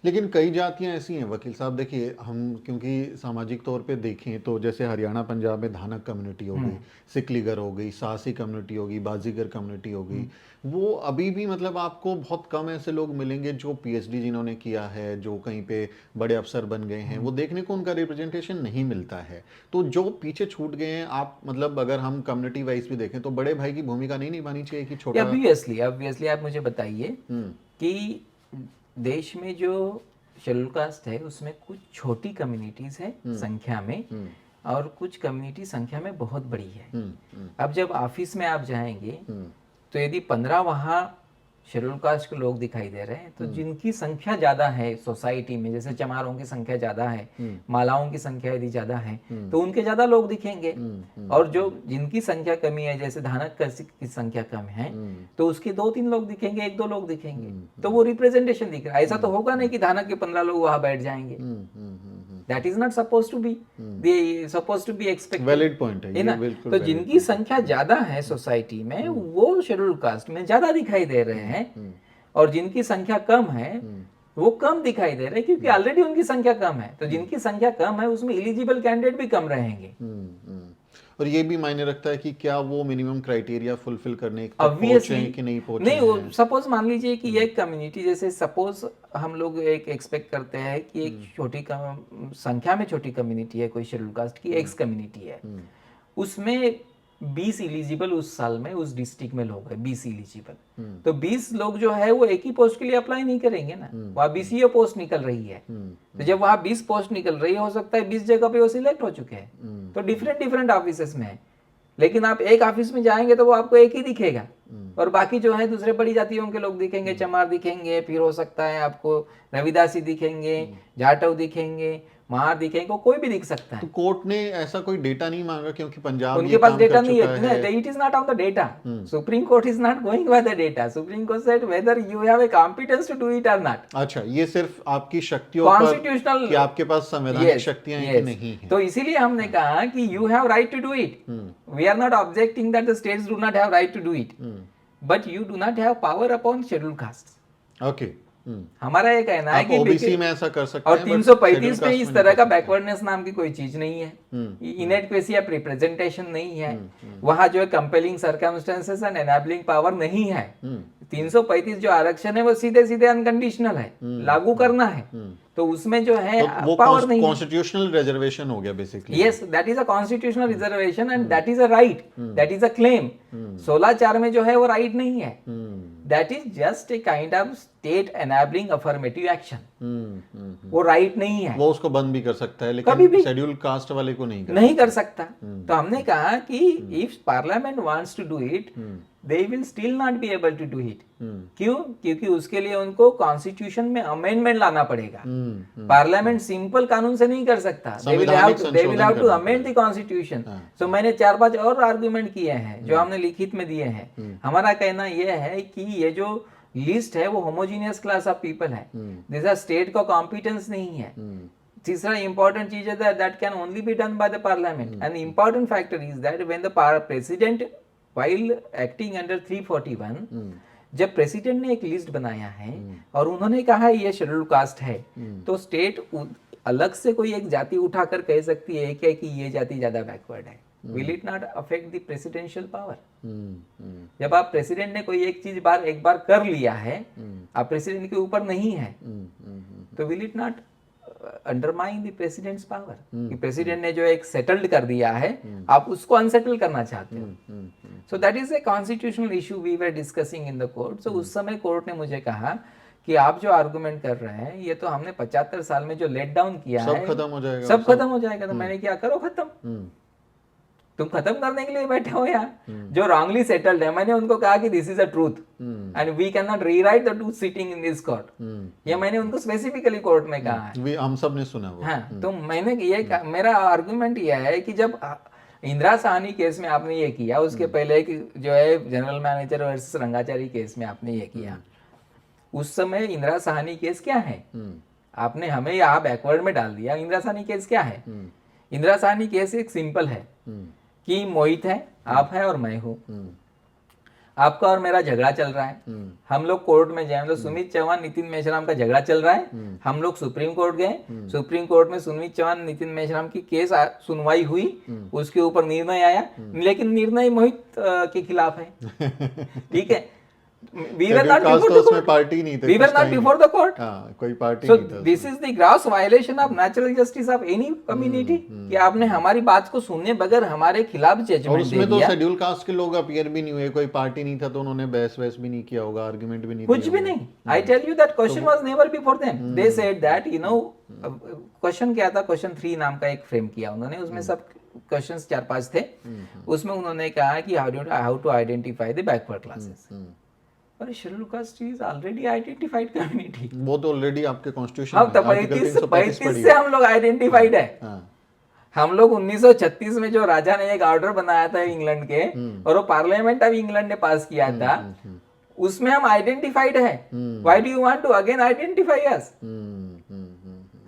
लेकिन कई जातियां ऐसी हैं वकील साहब, देखिए हम क्योंकि सामाजिक तौर पे देखें तो जैसे हरियाणा पंजाब में धानक कम्युनिटी हो गई, सिकलीगर हो गई, सासी कम्युनिटी होगी, बाजीगर कम्युनिटी हो गई, वो अभी भी मतलब आपको बहुत कम ऐसे लोग मिलेंगे जो PhD जिन्होंने किया है, जो कहीं पे बड़े अफसर बन गए हैं, वो देखने को उनका रिप्रेजेंटेशन नहीं मिलता है। तो जो पीछे छूट गए हैं, आप मतलब अगर हम कम्युनिटी वाइज भी देखें तो बड़े भाई की भूमिका नहीं निभानी चाहिए कि छोटा? ऑब्वियसली आप मुझे बताइए कि देश में जो शेड्यूल कास्ट है उसमें कुछ छोटी कम्युनिटीज है संख्या में और कुछ कम्युनिटी संख्या में बहुत बड़ी है। अब जब ऑफिस में आप जाएंगे तो यदि 15 वहाँ शेड्यूल कास्ट के लोग दिखाई दे रहे हैं तो जिनकी संख्या ज्यादा है सोसाइटी में, जैसे चमारों की संख्या ज्यादा है, मालाओं की संख्या यदि ज्यादा है तो उनके ज्यादा लोग दिखेंगे। और जो जिनकी संख्या कमी है, जैसे धानक की संख्या कम है, तो उसके 2-3 लोग दिखेंगे, 1-2 लोग दिखेंगे, तो वो रिप्रेजेंटेशन दिख रहा है। ऐसा तो होगा नहीं कि धानक के 15 लोग वहां बैठ जाएंगे। That is not supposed to be, they supposed to be expected. Valid point है ना? तो जिनकी संख्या ज्यादा है सोसाइटी में वो शेड्यूल कास्ट में ज्यादा दिखाई दे रहे हैं, और जिनकी संख्या कम है वो कम दिखाई दे रहे हैं क्योंकि ऑलरेडी उनकी संख्या कम है। तो जिनकी संख्या कम है उसमें एलिजिबल कैंडिडेट भी कम रहेंगे। और ये भी मायने रखता है कि क्या वो मिनिमम क्राइटेरिया फुलफिल करने तक पहुंचे हैं कि नहीं पहुंचे हैं। नहीं, सपोज मान लीजिए कि एक कम्युनिटी, जैसे सपोज हम लोग एक एक्सपेक्ट करते हैं कि एक छोटी संख्या में छोटी कम्युनिटी है, कोई शेड्यूल कास्ट की एक्स कम्युनिटी है, उसमें 20 एलिजिबल उस साल में उस डिस्ट्रिक्ट में लोग हैं, 20 एलिजिबल, तो 20 लोग जो है वो एक ही पोस्ट के लिए अप्लाई नहीं करेंगे ना, वहाँ 20 ही पोस्ट निकल रही है। तो जब वहाँ 20 पोस्ट निकल रही है, हो सकता है 20 जगह पे वो सिलेक्ट हो चुके हैं, तो डिफरेंट ऑफिसेस में है। लेकिन आप एक ऑफिस में जाएंगे तो वो आपको एक ही दिखेगा और बाकी जो है दूसरे बड़ी जातियों के लोग दिखेंगे, चमार दिखेंगे, फिर हो सकता है आपको रविदासी दिखेंगे, जाटव दिखेंगे, महार दिखेंगे को कोई भी दिख सकता तो है। कोर्ट ने ऐसा कोई डेटा नहीं मांगा क्योंकि पंजाब उनके ये पास काम डेटा कर नहीं चुका है, it is not on the data. Supreme Court is not going by the data, Supreme Court said whether you have a competence to do it और नॉट। अच्छा, ये सिर्फ आपकी शक्तियों पर कॉन्स्टिट्यूशनल कि आपके पास संवैधानिक शक्तियां हैं कि नहीं है। तो इसीलिए हमने कहा कि you have right to do it, we are not objecting that the states do not have right to do it, but you do not have power upon schedule caste. Okay, हमारा ये कहना है आप कि ओबीसी में ऐसा कर सकते और हैं, 335 में इस तरह का बैकवर्डनेस नाम की कोई चीज नहीं है, इनएडक्वेसी ऑफ रिप्रेजेंटेशन नहीं है, वहां जो है compelling circumstances and enabling power नहीं है। 335 जो आरक्षण है वो सीधे सीधे अनकंडीशनल है, लागू करना है, तो उसमें जो है तो वो पावर नहीं है। कॉन्स्टिट्यूशनल रिजर्वेशन हो गया basically. Yes, that is a constitutional reservation and that is a right, that is a claim. 16(4) में जो है वो राइट नहीं है, that is just a kind of state enabling affirmative action, वो राइट नहीं है। वो उसको बंद भी कर सकता है, कभी भी लेकिन शेड्यूल कास्ट वाले को नहीं नहीं कर सकता। तो हमने कहा कि if Parliament wants to do it they will still not be able to do it. क्यों? क्योंकि उसके लिए उनको कॉन्स्टिट्यूशन में अमेंडमेंट लाना पड़ेगा। पार्लियामेंट सिंपल कानून से नहीं कर सकता, they will have to amend the constitution. So मैंने 4-5 और आर्गुमेंट किए हैं जो हमने लिखित में दिए हैं। हमारा कहना यह है कि ये जो लिस्ट है वो होमोजीनियस क्लास ऑफ पीपल है, जैसा स्टेट का कॉम्पिटेंस नहीं है। तीसरा इंपॉर्टेंट चीज है that can only be done by the parliament, and important factor is that when the president while acting under 341, जब प्रेसिडेंट ने एक लिस्ट बनाया है और उन्होंने कहा ये शेड्यूल कास्ट है, तो स्टेट अलग से कोई एक जाति उठाकर कह सकती है क्या कि ये जाति ज्यादा बैकवर्ड है। Will it not affect the presidential power? जब आप प्रेसिडेंट ने कोई एक चीज एक बार कर लिया है, आप प्रेसिडेंट के ऊपर नहीं है, तो will it not undermine the president's power कि प्रेसिडेंट ने जो एक सेटल्ड कर दिया है आप उसको अनसेटल करना चाहते हो? So that is a constitutional issue we were discussing in the court. So उस समय कोर्ट ने मुझे कहा कि आप जो आर्गुमेंट कर रहे हैं ये तो हमने 75 साल में जो लेट डाउन किया सब है खत्म हो जाएगा, सब खत्म हो जाएगा। तो मैंने क्या, करो खत्म, तुम खत्म करने के लिए बैठे हो यहाँ जो रॉन्गली सेटल्ड है। मैंने उनको कहा कि this is a truth and we can not rewrite the truth sitting in this court, ये मैंने उनको स्पेसिफिकली कोर्ट में कहा है। हम सब ने सुना वो। हाँ, तो मैंने ये मेरा आर्गुमेंट यह है कि जब इंदिरा साहनी केस में आपने ये किया, उसके पहले जो है general manager versus Rangachari case में आपने ये किया, उस समय इंदिरा साहनी केस क्या है? आपने हमें यहाँ बैकवर्ड में डाल दिया। इंदिरा साहनी केस क्या है? इंदिरा साहनी केस एक सिंपल है कि मोहित है, आप है और मैं हूं, आपका और मेरा झगड़ा चल रहा है, हम लोग कोर्ट में जाए, मतलब सुमित चौहान नितिन मेश्राम का झगड़ा चल रहा है, हम लोग सुप्रीम कोर्ट गए, सुप्रीम कोर्ट में सुमित चौहान नितिन मेश्राम की केस सुनवाई हुई, उसके ऊपर निर्णय आया, लेकिन निर्णय मोहित के खिलाफ है। ठीक है, we were not before the court, party नहीं थे, we were not before the court, कोई पार्टी so नहीं था। this is the gross violation of natural justice of any community कि आपने हमारी बात को सुनने बगैर हमारे खिलाफ और जजमेंट दे उसमें तो दिया। शेड्यूल कास्ट के लोग अपीयर भी नहीं हुए, कोई पार्टी नहीं था, तो उन्होंने बहस भी नहीं किया होगा, आर्गुमेंट भी नहीं कुछ दिया भी होगा। नहीं। I tell you that question was never before them, they said that you know, question क्या था, क्वेश्चन 3 नाम का एक फ्रेम किया उन्होंने, उसमें सब क्वेश्चंस 4-5 थे। उसमें उन्होंने कहा कि how to identify the backward classes. और schedule caste is already identified community, वो तो ऑलरेडी आपके कॉन्स्टिट्यूशन हम 35 से हम लोग आइडेंटिफाइड है। हम लोग 1936 में जो राजा ने एक ऑर्डर बनाया था इंग्लैंड के, और वो पार्लियामेंट ऑफ इंग्लैंड ने पास किया था, उसमें हम आइडेंटिफाइड है। Why do you want to again identify us?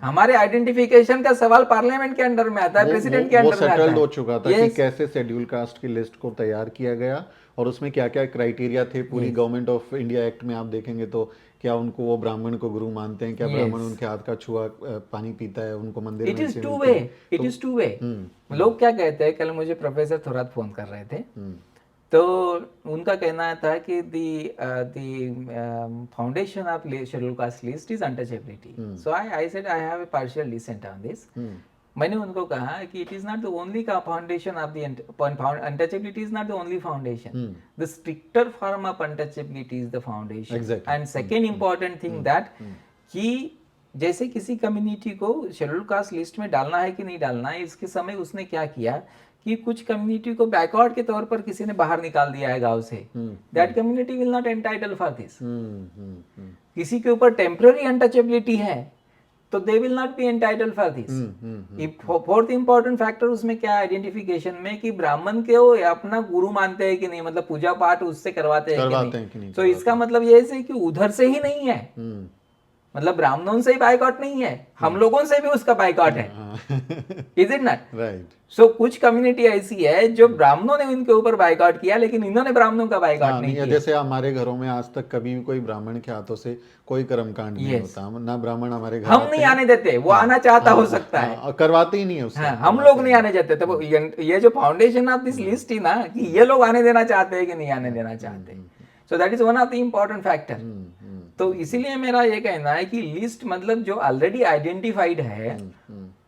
हमारे आइडेंटिफिकेशन का सवाल पार्लियामेंट के अंडर में आता है, प्रेसिडेंट के अंडर में आता है। सेटल्ड हो चुका था कि कैसे शेड्यूल कास्ट की लिस्ट को तैयार किया गया और उसमें क्या क्या क्राइटेरिया थे। पूरी गवर्नमेंट ऑफ इंडिया एक्ट में आप देखेंगे तो क्या उनको वो ब्राह्मण को गुरु मानते हैं, क्या ब्राह्मण उनके हाथ का छुआ पानी पीता है, उनको मंदिर it is two way, it is two way. लोग क्या कहते हैं, कल मुझे प्रोफेसर थोरात फोन कर रहे थे, तो उनका कहना था कि the foundation of schedule caste list is untouchability. So I said I have a partial dissent on this. मैंने उनको कहा कि it is not the only foundation of the untouchability is not the only foundation, the stricter form of untouchability is the foundation. And second important thing that कि जैसे किसी community को schedule caste list में डालना है कि नहीं डालना है, इसके समय उसने क्या किया कि कुछ कम्युनिटी को बैकवर्ड के तौर पर किसी ने बाहर निकाल दिया है गांव से, that community will not entitle for this. किसी के ऊपर टेम्पररी अनटचेबिलिटी है तो they will not be entitled for this. Fourth important factor उसमें क्या आइडेंटिफिकेशन में कि ब्राह्मण के वो अपना गुरु मानते हैं कि नहीं, मतलब पूजा पाठ उससे करवाते हैं कि नहीं। तो इसका मतलब ये है कि उधर से ही नहीं है, मतलब ब्राह्मणों से ही बाइकआउट नहीं है, हम लोगों से भी उसका बाइकआउट है। Is it not right? So कुछ कम्युनिटी ऐसी है जो ब्राह्मणों ने उनके ऊपर बाइकआउट किया, लेकिन इन्होंने ब्राह्मणों का बाइकआउट नहीं किया। जैसे हमारे घरों में आज तक कभी भी कोई ब्राह्मण के हाथों से कोई कर्मकांड नहीं होता, ना ब्राह्मण हमारे घर हम नहीं आने देते, वो आना चाहता हो सकता है, करवाते ही नहीं है उससे। हम लोग नहीं आने देते। तो ये जो फाउंडेशन ऑफ दिस लिस्ट ही ना, कि ये लोग आने देना चाहते हैं कि नहीं आने देना चाहते। सो that is one of the important factor. तो इसीलिए मेरा ये कहना है कि लिस्ट मतलब जो ऑलरेडी आइडेंटिफाइड है,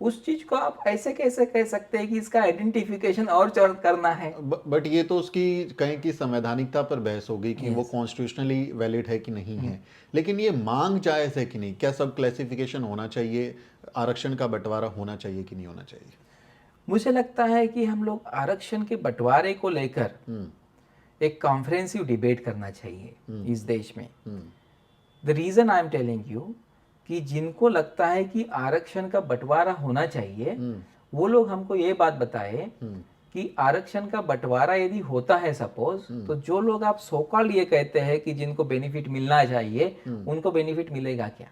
उस चीज को आप ऐसे कैसे कह सकते हैं कि इसका आइडेंटिफिकेशन और करना है। बट ये तो उसकी कहीं की संवैधानिकता पर बहस होगी कि वो कॉन्स्टिट्यूशनली वैलिड है कि नहीं है, लेकिन ये मांग जायज है कि नहीं? क्या सब क्लासिफिकेशन होना चाहिए, आरक्षण का बंटवारा होना चाहिए कि नहीं होना चाहिए? मुझे लगता है कि हम लोग आरक्षण के बंटवारे को लेकर एक कॉन्फ्रेंसिव डिबेट करना चाहिए इस देश में। The reason I am telling you कि जिनको लगता है कि आरक्षण का बंटवारा होना चाहिए, वो लोग हमको ये बात बताए कि आरक्षण का बंटवारा यदि होता है सपोज, तो जो लोग आप सोकॉल्ड ये कहते हैं कि जिनको बेनिफिट मिलना चाहिए, उनको बेनिफिट मिलेगा क्या?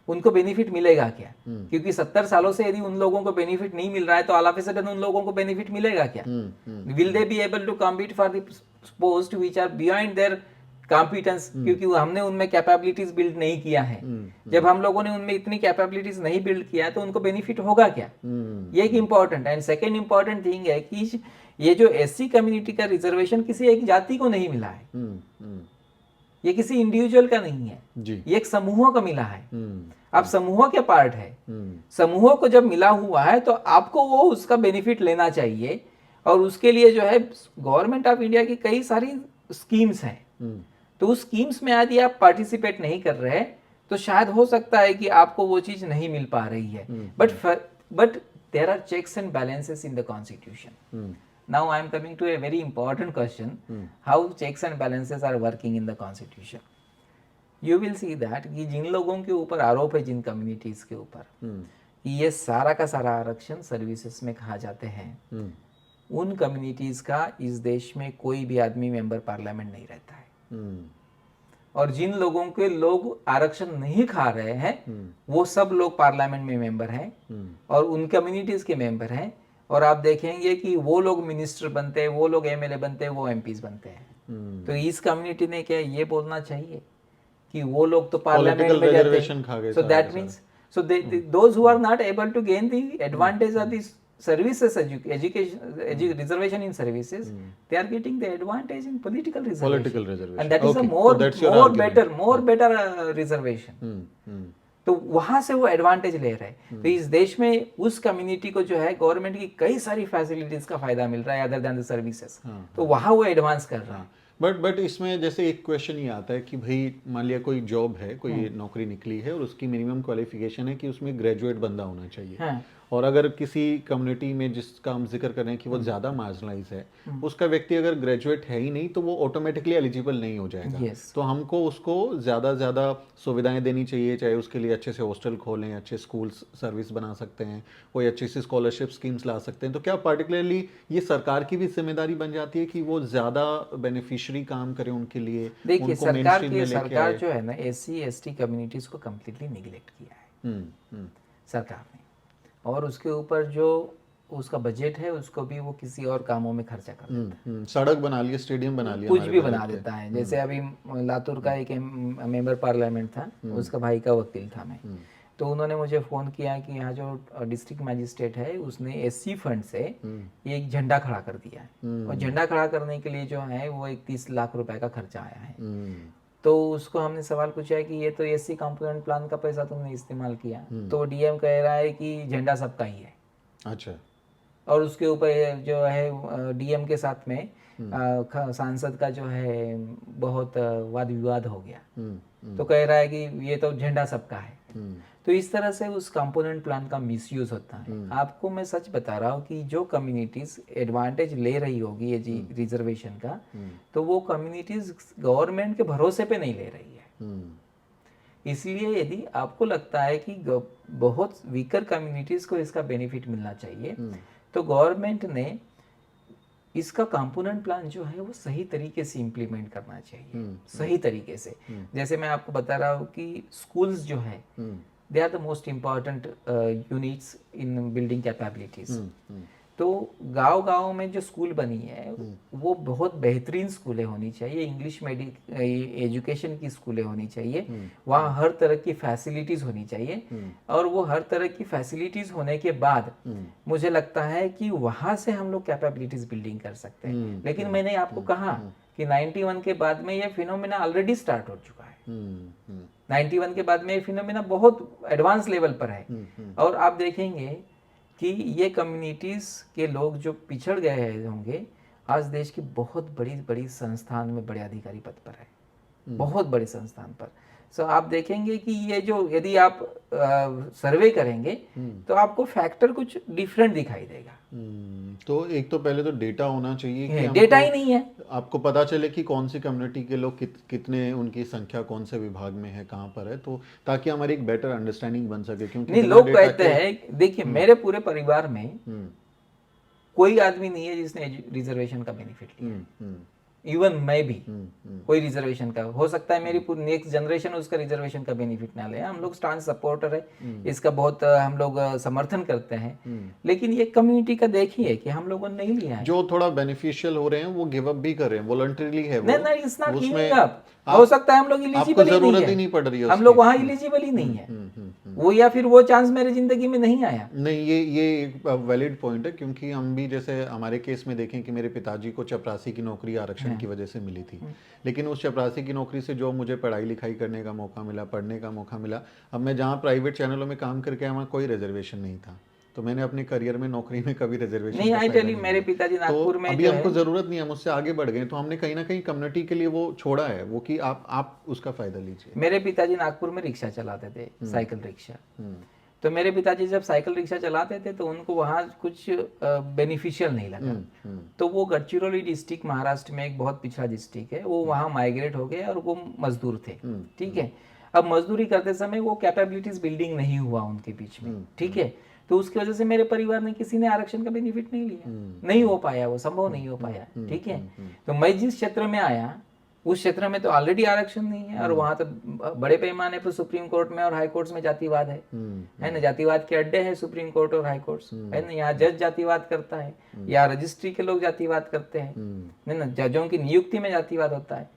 उनको बेनिफिट मिलेगा क्या? क्योंकि 70 सालों से यदि उन लोगों को बेनिफिट नहीं मिल रहा है, तो ऑल ऑफ अ सडन उन लोगों को बेनिफिट मिलेगा क्या? Will they be able to compete for the post which are beyond their competence? क्योंकि हमने उनमें कैपेबिलिटीज बिल्ड नहीं किया है। जब हम लोगों ने उनमें इतनी कैपेबिलिटीज नहीं बिल्ड किया, तो उनको बेनिफिट होगा क्या? ये एक important. And second important thing है कि ये जो एससी कम्युनिटी का रिजर्वेशन किसी एक जाति को नहीं मिला है, ये किसी इंडिविजुअल का नहीं है जी। ये एक समूहों का मिला है। आप समूहों के पार्ट है, समूहों को जब मिला हुआ है तो आपको वो उसका बेनिफिट लेना चाहिए। और उसके लिए जो है गवर्नमेंट ऑफ इंडिया की कई सारी स्कीम्स हैं, तो उस स्कीम्स में यदि आप पार्टिसिपेट नहीं कर रहे, तो शायद हो सकता है कि आपको वो चीज नहीं मिल पा रही है। But there are checks and balances in the constitution. Now I am coming to a very important question, how checks and balances are working in the constitution. You will see that कि जिन लोगों के ऊपर आरोप है, जिन communities के ऊपर, कि ये सारा का सारा आरक्षण सर्विसेज में खा जाते हैं, उन कम्युनिटीज का इस देश में कोई भी आदमी मेंबर पार्लियामेंट नहीं रहता है। और जिन लोगों के लोग आरक्षण नहीं खा रहे हैं, वो सब लोग पार्लियामेंट में मेंबर हैं और उन कम्युनिटीज के मेंबर हैं। और आप देखेंगे कि वो लोग मिनिस्टर बनते हैं, वो लोग एमएलए बनते हैं, वो एमपीज बनते हैं। तो इस कम्युनिटी ने क्या ये बोलना चाहिए कि वो लोग तो पार्लियामेंट में जाते हैं? So that means so those who are not able to gain the advantage of this services education reservation in services, they are getting the advantage in political reservation, and that is a more better reservation. तो वहां से वो advantage ले रहे हैं। तो इस देश में उस कम्युनिटी को जो है गवर्नमेंट की कई सारी फैसिलिटीज का फायदा मिल रहा है अदर देन द सर्विसेज, तो वहां वो एडवांस कर रहा है। बट इसमें जैसे एक क्वेश्चन ये आता है कि भाई मान लिया कोई जॉब है, कोई नौकरी निकली है और उसकी मिनिमम क्वालिफिकेशन है कि उसमें ग्रेजुएट बंदा होना चाहिए, और अगर किसी कम्युनिटी में जिसका हम जिक्र कर रहे हैं कि वो ज़्यादा मार्जिनलाइज है, उसका व्यक्ति अगर ग्रेजुएट है ही नहीं, तो वो ऑटोमेटिकली एलिजिबल नहीं हो जाएगा। तो हमको उसको ज़्यादा सुविधाएं देनी चाहिए, चाहे उसके लिए अच्छे से हॉस्टल खोलें, अच्छे स्कूल सर्विस बना सकते हैं, कोई अच्छी सी स्कॉलरशिप स्कीम्स ला सकते हैं। तो क्या पर्टिकुलरली ये सरकार की भी जिम्मेदारी बन जाती है कि वो ज़्यादा बेनिफिशियरी काम करें उनके लिए? देखिए, सरकार जो है ना, SC ST कम्युनिटीज़ को कम्प्लीटली निगलेक्ट किया है सरकार ने, और उसके ऊपर जो उसका बजट है उसको भी वो किसी और कामों में खर्चा कर देता है। सड़क बना लिया, स्टेडियम बना लिया, कुछ भी बना देता है। जैसे अभी लातूर का एक मेंबर पार्लियामेंट था, उसका भाई का वकील था मैं, तो उन्होंने मुझे फ़ोन किया कि यहाँ जो डिस्ट्रिक्ट मैजिस्ट्रेट है उसने SC फंड से एक झंडा खड़ा कर दिया है, और झंडा खड़ा करने के लिए जो है वो 31 लाख रुपए का खर्चा आया है। तो उसको हमने सवाल पूछा कि ये तो SC कंपोनेंट प्लान का पैसा तुमने इस्तेमाल किया, तो DM कह रहा है कि झंडा सबका ही है। अच्छा। और उसके ऊपर जो है DM के साथ में सांसद का जो है बहुत वाद विवाद हो गया, तो कह रहा है कि ये तो झंडा सबका है। तो इस तरह से उस कंपोनेंट प्लान का मिसयूज होता है। आपको मैं सच बता रहा हूँ कि जो कम्युनिटीज एडवांटेज ले रही होगी ये रिजर्वेशन का, तो वो कम्युनिटीज गवर्नमेंट के भरोसे पे नहीं ले रही है। इसलिए यदि आपको लगता है कि बहुत वीकर कम्युनिटीज को इसका बेनिफिट मिलना चाहिए, तो गवर्नमेंट ने इसका कंपोनेंट प्लान जो है वो सही तरीके से इम्प्लीमेंट करना चाहिए, सही तरीके से। जैसे मैं आपको बता रहा हूँ कि स्कूल्स जो है they are the most important units in building capabilities. तो गांव गांव में जो स्कूल बनी है वो बहुत बेहतरीन स्कूलें होनी चाहिए, इंग्लिश एजुकेशन की स्कूलें होनी चाहिए, वहाँ हर तरह की फैसिलिटीज होनी चाहिए। और वो हर तरह की फैसिलिटीज होने के बाद मुझे लगता है कि वहाँ से हम लोग कैपेबिलिटीज बिल्डिंग कर सकते हैं। लेकिन मैंने आपको कहा कि 91 के बाद में ये फिनोमेना ऑलरेडी स्टार्ट हो चुका है। 91 के बाद में ये फिनोमेना बहुत एडवांस लेवल पर है। और आप देखेंगे कि ये कम्युनिटीज के लोग जो पिछड़ गए होंगे आज देश की बहुत बड़ी बड़ी संस्थान में बड़े अधिकारी पद पर है, बहुत बड़े संस्थान पर। सो आप देखेंगे कि ये जो यदि आप सर्वे करेंगे तो आपको फैक्टर कुछ डिफरेंट दिखाई देगा। तो एक तो पहले तो डेटा होना चाहिए कि डेटा ही नहीं है, आपको पता चले कि कौन सी कम्युनिटी के लोग कितने, उनकी संख्या कौन से विभाग में है, कहाँ पर है, तो ताकि हमारी एक बेटर अंडरस्टैंडिंग बन सके। क्योंकि नहीं, लोग कहते हैं, देखिए मेरे पूरे परिवार में कोई आदमी नहीं है जिसने रिजर्वेशन का बेनिफिट लिया, इवन मैं भी कोई रिजर्वेशन का। हो सकता है मेरी पूरी नेक्स्ट जनरेशन उसका रिजर्वेशन का बेनिफिट ना ले, हम लोग स्टांस सपोर्टर है इसका, बहुत हम लोग समर्थन करते हैं। लेकिन ये कम्युनिटी का देखिए कि हम लोगों ने नहीं लिया है। जो थोड़ा बेनिफिशियल हो रहे हैं वो गिव अप भी कर रहे हैं, वॉलंटरीली है वो। नहीं, इट्स नॉट गिविंग अप। हो सकता है हम लोग इलिजिबल ही नहीं पड़ रही है, हम लोग वहाँ इलिजिबल ही नहीं है, वो या फिर वो चांस मेरे जिंदगी में नहीं आया। नहीं, ये एक वैलिड पॉइंट है, क्योंकि हम भी जैसे हमारे केस में देखें कि मेरे पिताजी को चपरासी की नौकरी आरक्षण की वजह से मिली थी, लेकिन उस चपरासी की नौकरी से जो मुझे पढ़ाई लिखाई करने का मौका मिला, पढ़ने का मौका मिला, अब मैं जहाँ प्राइवेट चैनलों में काम करके वहाँ कोई रिजर्वेशन नहीं था, तो मैंने अपने करियर में नौकरी में कभी रिजर्वेशन नहीं। आई टेल यू, मेरे पिताजी नागपुर में, अभी हमको जरूरत नहीं है, मुझसे आगे बढ़ गए, तो हमने कहीं ना कहीं कम्युनिटी के लिए वो छोड़ा है, वो कि आप उसका फायदा लीजिए। मेरे पिताजी नागपुर में रिक्शा चलाते थे, साइकिल रिक्शा। तो मेरे पिताजी जब साइकिल रिक्शा चलाते थे तो उनको वहाँ कुछ बेनिफिशियल नहीं लगा, तो वो गढ़चिरौली डिस्ट्रिक्ट महाराष्ट्र में एक बहुत पिछड़ा डिस्ट्रिक्ट है, वो वहाँ माइग्रेट हो गए और वो मजदूर थे। ठीक है, अब मजदूरी करते समय वो कैपेबिलिटीज बिल्डिंग नहीं हुआ उनके बीच में। ठीक है, तो उसकी वजह से मेरे परिवार में किसी ने आरक्षण का बेनिफिट नहीं लिया, नहीं हो पाया, वो संभव नहीं हो पाया। ठीक है, तो मैं जिस क्षेत्र में आया उस क्षेत्र में तो ऑलरेडी आरक्षण नहीं है, और वहां तो बड़े पैमाने पर सुप्रीम कोर्ट में और हाई कोर्ट्स में जातिवाद है ना, जातिवाद के अड्डे हैं सुप्रीम कोर्ट और हाई कोर्ट्स, है ना। यहाँ जज जातिवाद करता है, या रजिस्ट्री के लोग जातिवाद करते हैं ना, जजों की नियुक्ति में जातिवाद होता है।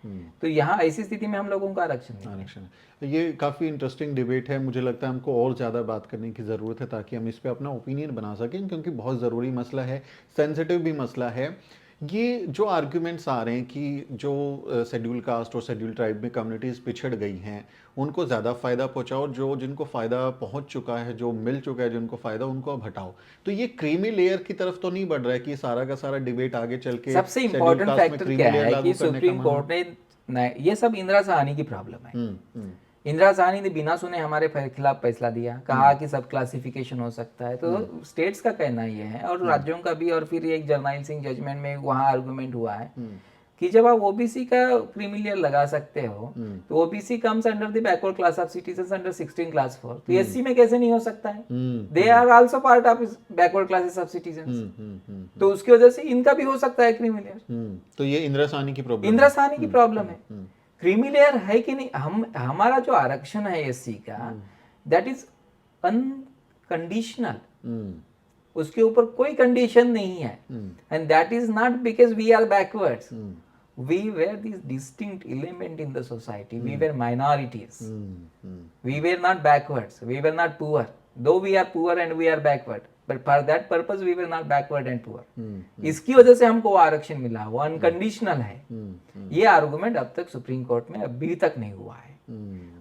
तो यहाँ ऐसी स्थिति में हम लोगों का आरक्षण ये काफ़ी इंटरेस्टिंग डिबेट है, मुझे लगता है हमको और ज़्यादा बात करने की ज़रूरत है ताकि हम इस पर अपना ओपिनियन बना सकें, क्योंकि बहुत ज़रूरी मसला है, सेंसिटिव भी मसला है। ये जो आर्ग्यूमेंट्स आ रहे हैं कि जो शेड्यूल कास्ट और शेड्यूल ट्राइब में कम्युनिटीज़ पिछड़ गई हैं उनको ज़्यादा फ़ायदा पहुंचाओ, जो जिनको फ़ायदा पहुंच चुका है, जो मिल चुका है, जिनको फ़ायदा, उनको अब हटाओ, तो ये क्रीमी लेयर की तरफ तो नहीं बढ़ रहा है कि सारा का सारा डिबेट आगे चल के सबसे इम्पोर्टेंट फैक्टर क्या है कि सुप्रीम कोर्ट ने, ये सब इंदिरा साहनी की प्रॉब्लम है। इंदिरा साहनी ने बिना सुने हमारे खिलाफ फैसला दिया, कहा कि सब क्लासिफिकेशन हो सकता है, तो स्टेट्स का कहना ये है और राज्यों का भी, और फिर एक जर्नैल सिंह जजमेंट में वहाँ आर्गुमेंट हुआ है कि जब आप ओबीसी का क्रीमी लेयर लगा सकते हो तो OBC comes under the backward class of citizens under 16 class 4, तो एससी में कैसे नहीं हो सकता है? They are also part of backward classes of citizens, तो उसकी वजह से इनका भी हो सकता है क्रीमी लेयर। तो ये इंदिरा साहनी की प्रॉब्लम है। क्रीमी लेयर है कि नहीं? हमारा जो आरक्षण है एससी का, दैट इज अनकंडीशनल, उसके ऊपर कोई कंडीशन नहीं है, and that is not because we are backwards, we were this distinct element in the society, we were minorities, we were not backwards, we were not poor, though we are poor and we are backward, but for that purpose we were not backward and poor. इसकी वजह से हमको unconditional मिला, वो unconditional है। ये argument अब तक सुप्रीम कोर्ट में अभी तक नहीं हुआ है,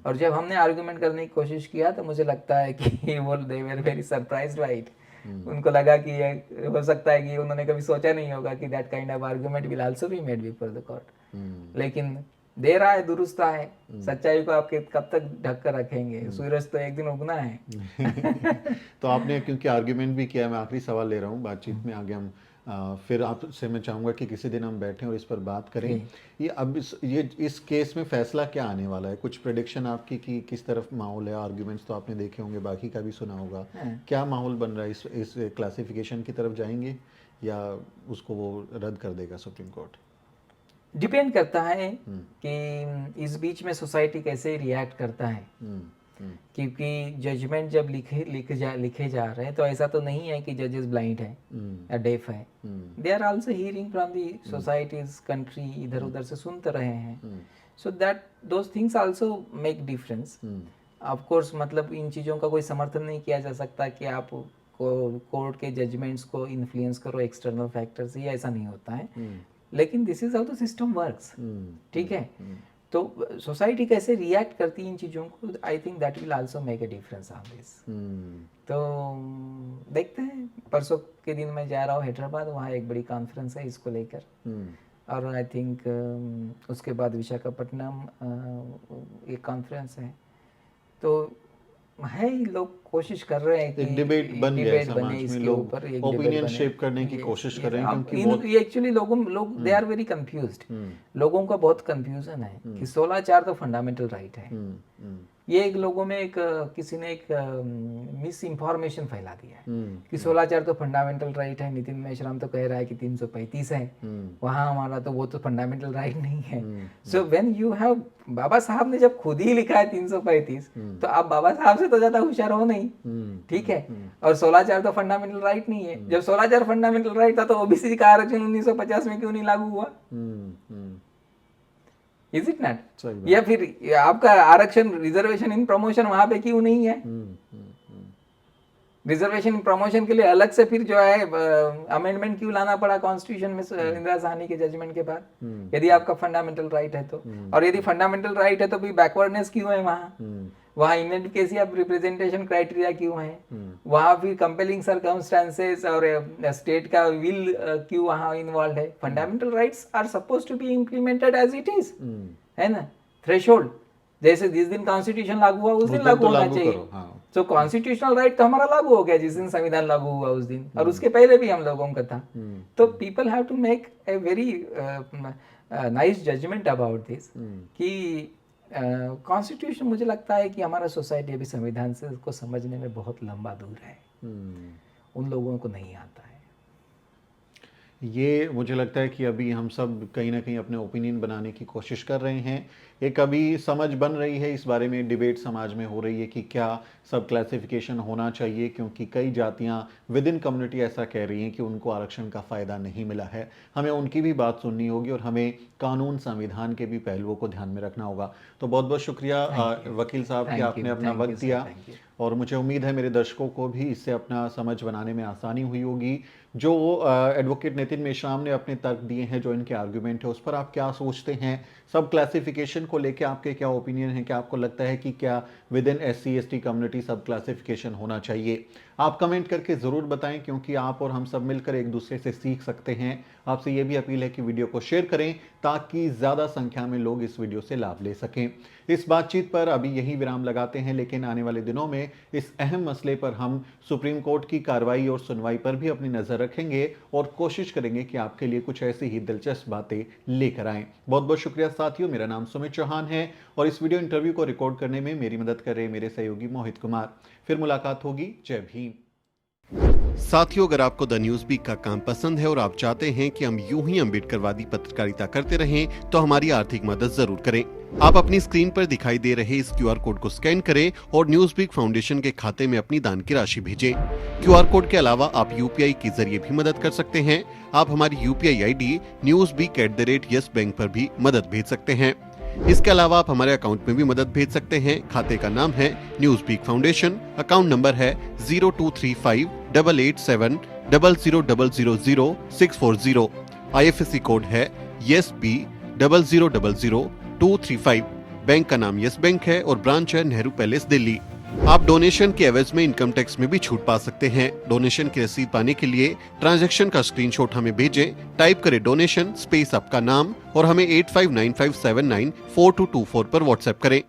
और जब हमने आर्गुमेंट करने की कोशिश किया तो मुझे लगता है कि वो they were very surprised by it. उनको लगा कि ये हो सकता है कि उन्होंने कभी सोचा नहीं होगा कि that kind of argument will also be made before the court. लेकिन देर आए दुरुस्त आए, सच्चाई को आपके कब तक ढक कर रखेंगे, सूरज तो एक दिन उगना है। तो आपने क्योंकि आर्गुमेंट भी किया, मैं आखिरी सवाल ले रहा हूँ, बातचीत में आगे हम फिर आपसे मैं चाहूँगा कि किसी दिन हम बैठें और इस पर बात करें। जी। ये अब इस केस में फैसला क्या आने वाला है? कुछ प्रेडिक्शन आपकी कि किस तरफ माहौल है? आर्ग्यूमेंट्स तो आपने देखे होंगे, बाकी का भी सुना होगा। क्या माहौल बन रहा है? इस क्लासिफिकेशन की तरफ जाएंगे या उसको वो रद्द कर देगा सुप्रीम कोर्ट? डिपेंड करता है कि इस बीच में सोसाइटी कैसे रिएक्ट करता है, क्योंकि जजमेंट जब लिखे जा रहे हैं तो ऐसा तो नहीं है कि जजेस ब्लाइंड है या डेफ है। They are also hearing from the societies, country, इधर उधर से सुनते रहे हैं। So that those things also make difference. Of course मतलब इन चीज़ों का कोई समर्थन नहीं किया जा सकता कि आप कोर्ट के जजमेंट्स को इन्फ्लुएंस करो एक्सटर्नल फैक्टर से, ऐसा नहीं होता है। लेकिन this is how the system works. ठीक है, तो सोसाइटी कैसे रिएक्ट करती है इन चीज़ों को, I think that will also make a difference on this. तो देखते हैं। परसों के दिन मैं जा रहा हूँ हैदराबाद, वहाँ एक बड़ी कॉन्फ्रेंस है इसको लेकर, और आई थिंक उसके बाद विशाखापट्टनम एक कॉन्फ्रेंस है। तो है, लोग कोशिश कर रहे हैं कि डिबेट बन गया समाज में, इसके लोग ऊपर ओपिनियन शेप करने की कोशिश कर रहे हैं, क्योंकि एक्चुअली लोग दे आर वेरी कंफ्यूज्ड। लोगों का बहुत कंफ्यूजन है कि 16(4) तो फंडामेंटल राइट है। ये एक लोगों में किसी ने एक मिस इंफॉर्मेशन फैला दिया है कि 16(4) तो फंडामेंटल राइट है। नितिन मेश्राम तो कह रहा है कि 335 है वहाँ हमारा, तो वो तो फंडामेंटल राइट नहीं है। सो व्हेन यू हैव, बाबा साहब ने जब खुद ही लिखा है 335, तो आप बाबा साहब से तो ज्यादा होशियार हो नहीं। ठीक है, और 16(4) तो फंडामेंटल राइट नहीं है। जब 16(4) फंडामेंटल राइट था तो ओबीसी का आरक्षण 1950 में क्यों नहीं लागू हुआ? Is it not? या फिर आपका आरक्षण रिजर्वेशन इन प्रमोशन वहां पे क्यों नहीं है? रिजर्वेशन इन प्रमोशन के लिए अलग से फिर जो है अमेंडमेंट क्यों लाना पड़ा कॉन्स्टिट्यूशन में इंदिरा साहनी के जजमेंट के बाद, यदि आपका फंडामेंटल राइट है तो? और यदि फंडामेंटल राइट है तो भी बैकवर्डनेस क्यों है वहाँ इनएडिक्वेसी ऑफ रिप्रेजेंटेशन क्राइटेरिया क्यों है वहाँ? फिर कंपेलिंग सर्कमस्टेंसेस और स्टेट का विल क्यों वहाँ इन्वॉल्व है? Fundamental rights are suppose to be implemented as it is, है ना? थ्रेशोल्ड जैसे जिस दिन कॉन्स्टिट्यूशन लागू हुआ उस दिन लागू होना चाहिए। तो कॉन्स्टिट्यूशनल राइट तो हमारा लागू हो गया जिस दिन संविधान लागू हुआ उस दिन, और उसके पहले भी हम लोगों का था। तो people have to make a very nice judgement about this कि कॉन्स्टिट्यूशन मुझे लगता है कि हमारा सोसाइटी अभी संविधान से उसको समझने में बहुत लंबा दूर है। उन लोगों को नहीं आता है। ये मुझे लगता है कि अभी हम सब कहीं ना कहीं अपने ओपिनियन बनाने की कोशिश कर रहे हैं। एक अभी समझ बन रही है, इस बारे में डिबेट समाज में हो रही है कि क्या सब क्लासिफिकेशन होना चाहिए, क्योंकि कई जातियां विद इन कम्युनिटी ऐसा कह रही हैं कि उनको आरक्षण का फ़ायदा नहीं मिला है। हमें उनकी भी बात सुननी होगी और हमें कानून संविधान के भी पहलुओं को ध्यान में रखना होगा। तो बहुत बहुत शुक्रिया वकील साहब कि आपने अपना वक्त दिया, और मुझे उम्मीद है मेरे दर्शकों को भी इससे अपना समझ बनाने में आसानी हुई होगी। जो एडवोकेट नितिन मेश्राम ने अपने तर्क दिए हैं, जो इनके आर्गुमेंट है, उस पर आप क्या सोचते हैं? सब क्लासिफिकेशन को लेके आपके क्या ओपिनियन है? क्या आपको लगता है कि क्या विद इन SC/ST कम्युनिटी सब क्लासिफिकेशन होना चाहिए? आप कमेंट करके ज़रूर बताएं, क्योंकि आप और हम सब मिलकर एक दूसरे से सीख सकते हैं। आपसे ये भी अपील है कि वीडियो को शेयर करें ताकि ज़्यादा संख्या में लोग इस वीडियो से लाभ ले सकें। इस बातचीत पर अभी यही विराम लगाते हैं, लेकिन आने वाले दिनों में इस अहम मसले पर हम सुप्रीम कोर्ट की कार्रवाई और सुनवाई पर भी अपनी नज़र रखेंगे और कोशिश करेंगे कि आपके लिए कुछ ऐसी ही दिलचस्प बातें लेकर आएं। बहुत बहुत शुक्रिया साथियों। मेरा नाम सुमित चौहान है और इस वीडियो इंटरव्यू को रिकॉर्ड करने में मेरी मदद कर रहे मेरे सहयोगी मोहित कुमार। फिर मुलाकात होगी। जय भीम। साथियों, अगर आपको द न्यूज़ वीक का काम पसंद है और आप चाहते हैं कि हम यूं ही अम्बेडकरवादी पत्रकारिता करते रहें, तो हमारी आर्थिक मदद जरूर करें। आप अपनी स्क्रीन पर दिखाई दे रहे इस QR कोड को स्कैन करें और न्यूज़ वीक फाउंडेशन के खाते में अपनी दान की राशि भेजें। QR कोड के अलावा आप UPI के जरिए भी मदद कर सकते हैं। आप हमारी UPI ID newsweek@yes bank पर भी मदद भेज सकते हैं। इसके अलावा आप हमारे अकाउंट में भी मदद भेज सकते हैं। खाते का नाम है Newsweek foundation, account number है 02358800000640। IFSC कोड है YESB000235। बैंक का नाम यस बैंक है और ब्रांच है नेहरू पैलेस, दिल्ली। आप डोनेशन के एवज में इनकम टैक्स में भी छूट पा सकते हैं। डोनेशन की रसीद पाने के लिए ट्रांजैक्शन का स्क्रीनशॉट हमें भेजें। टाइप करें डोनेशन स्पेस आपका नाम और हमें 8595794224 पर व्हाट्सएप करें।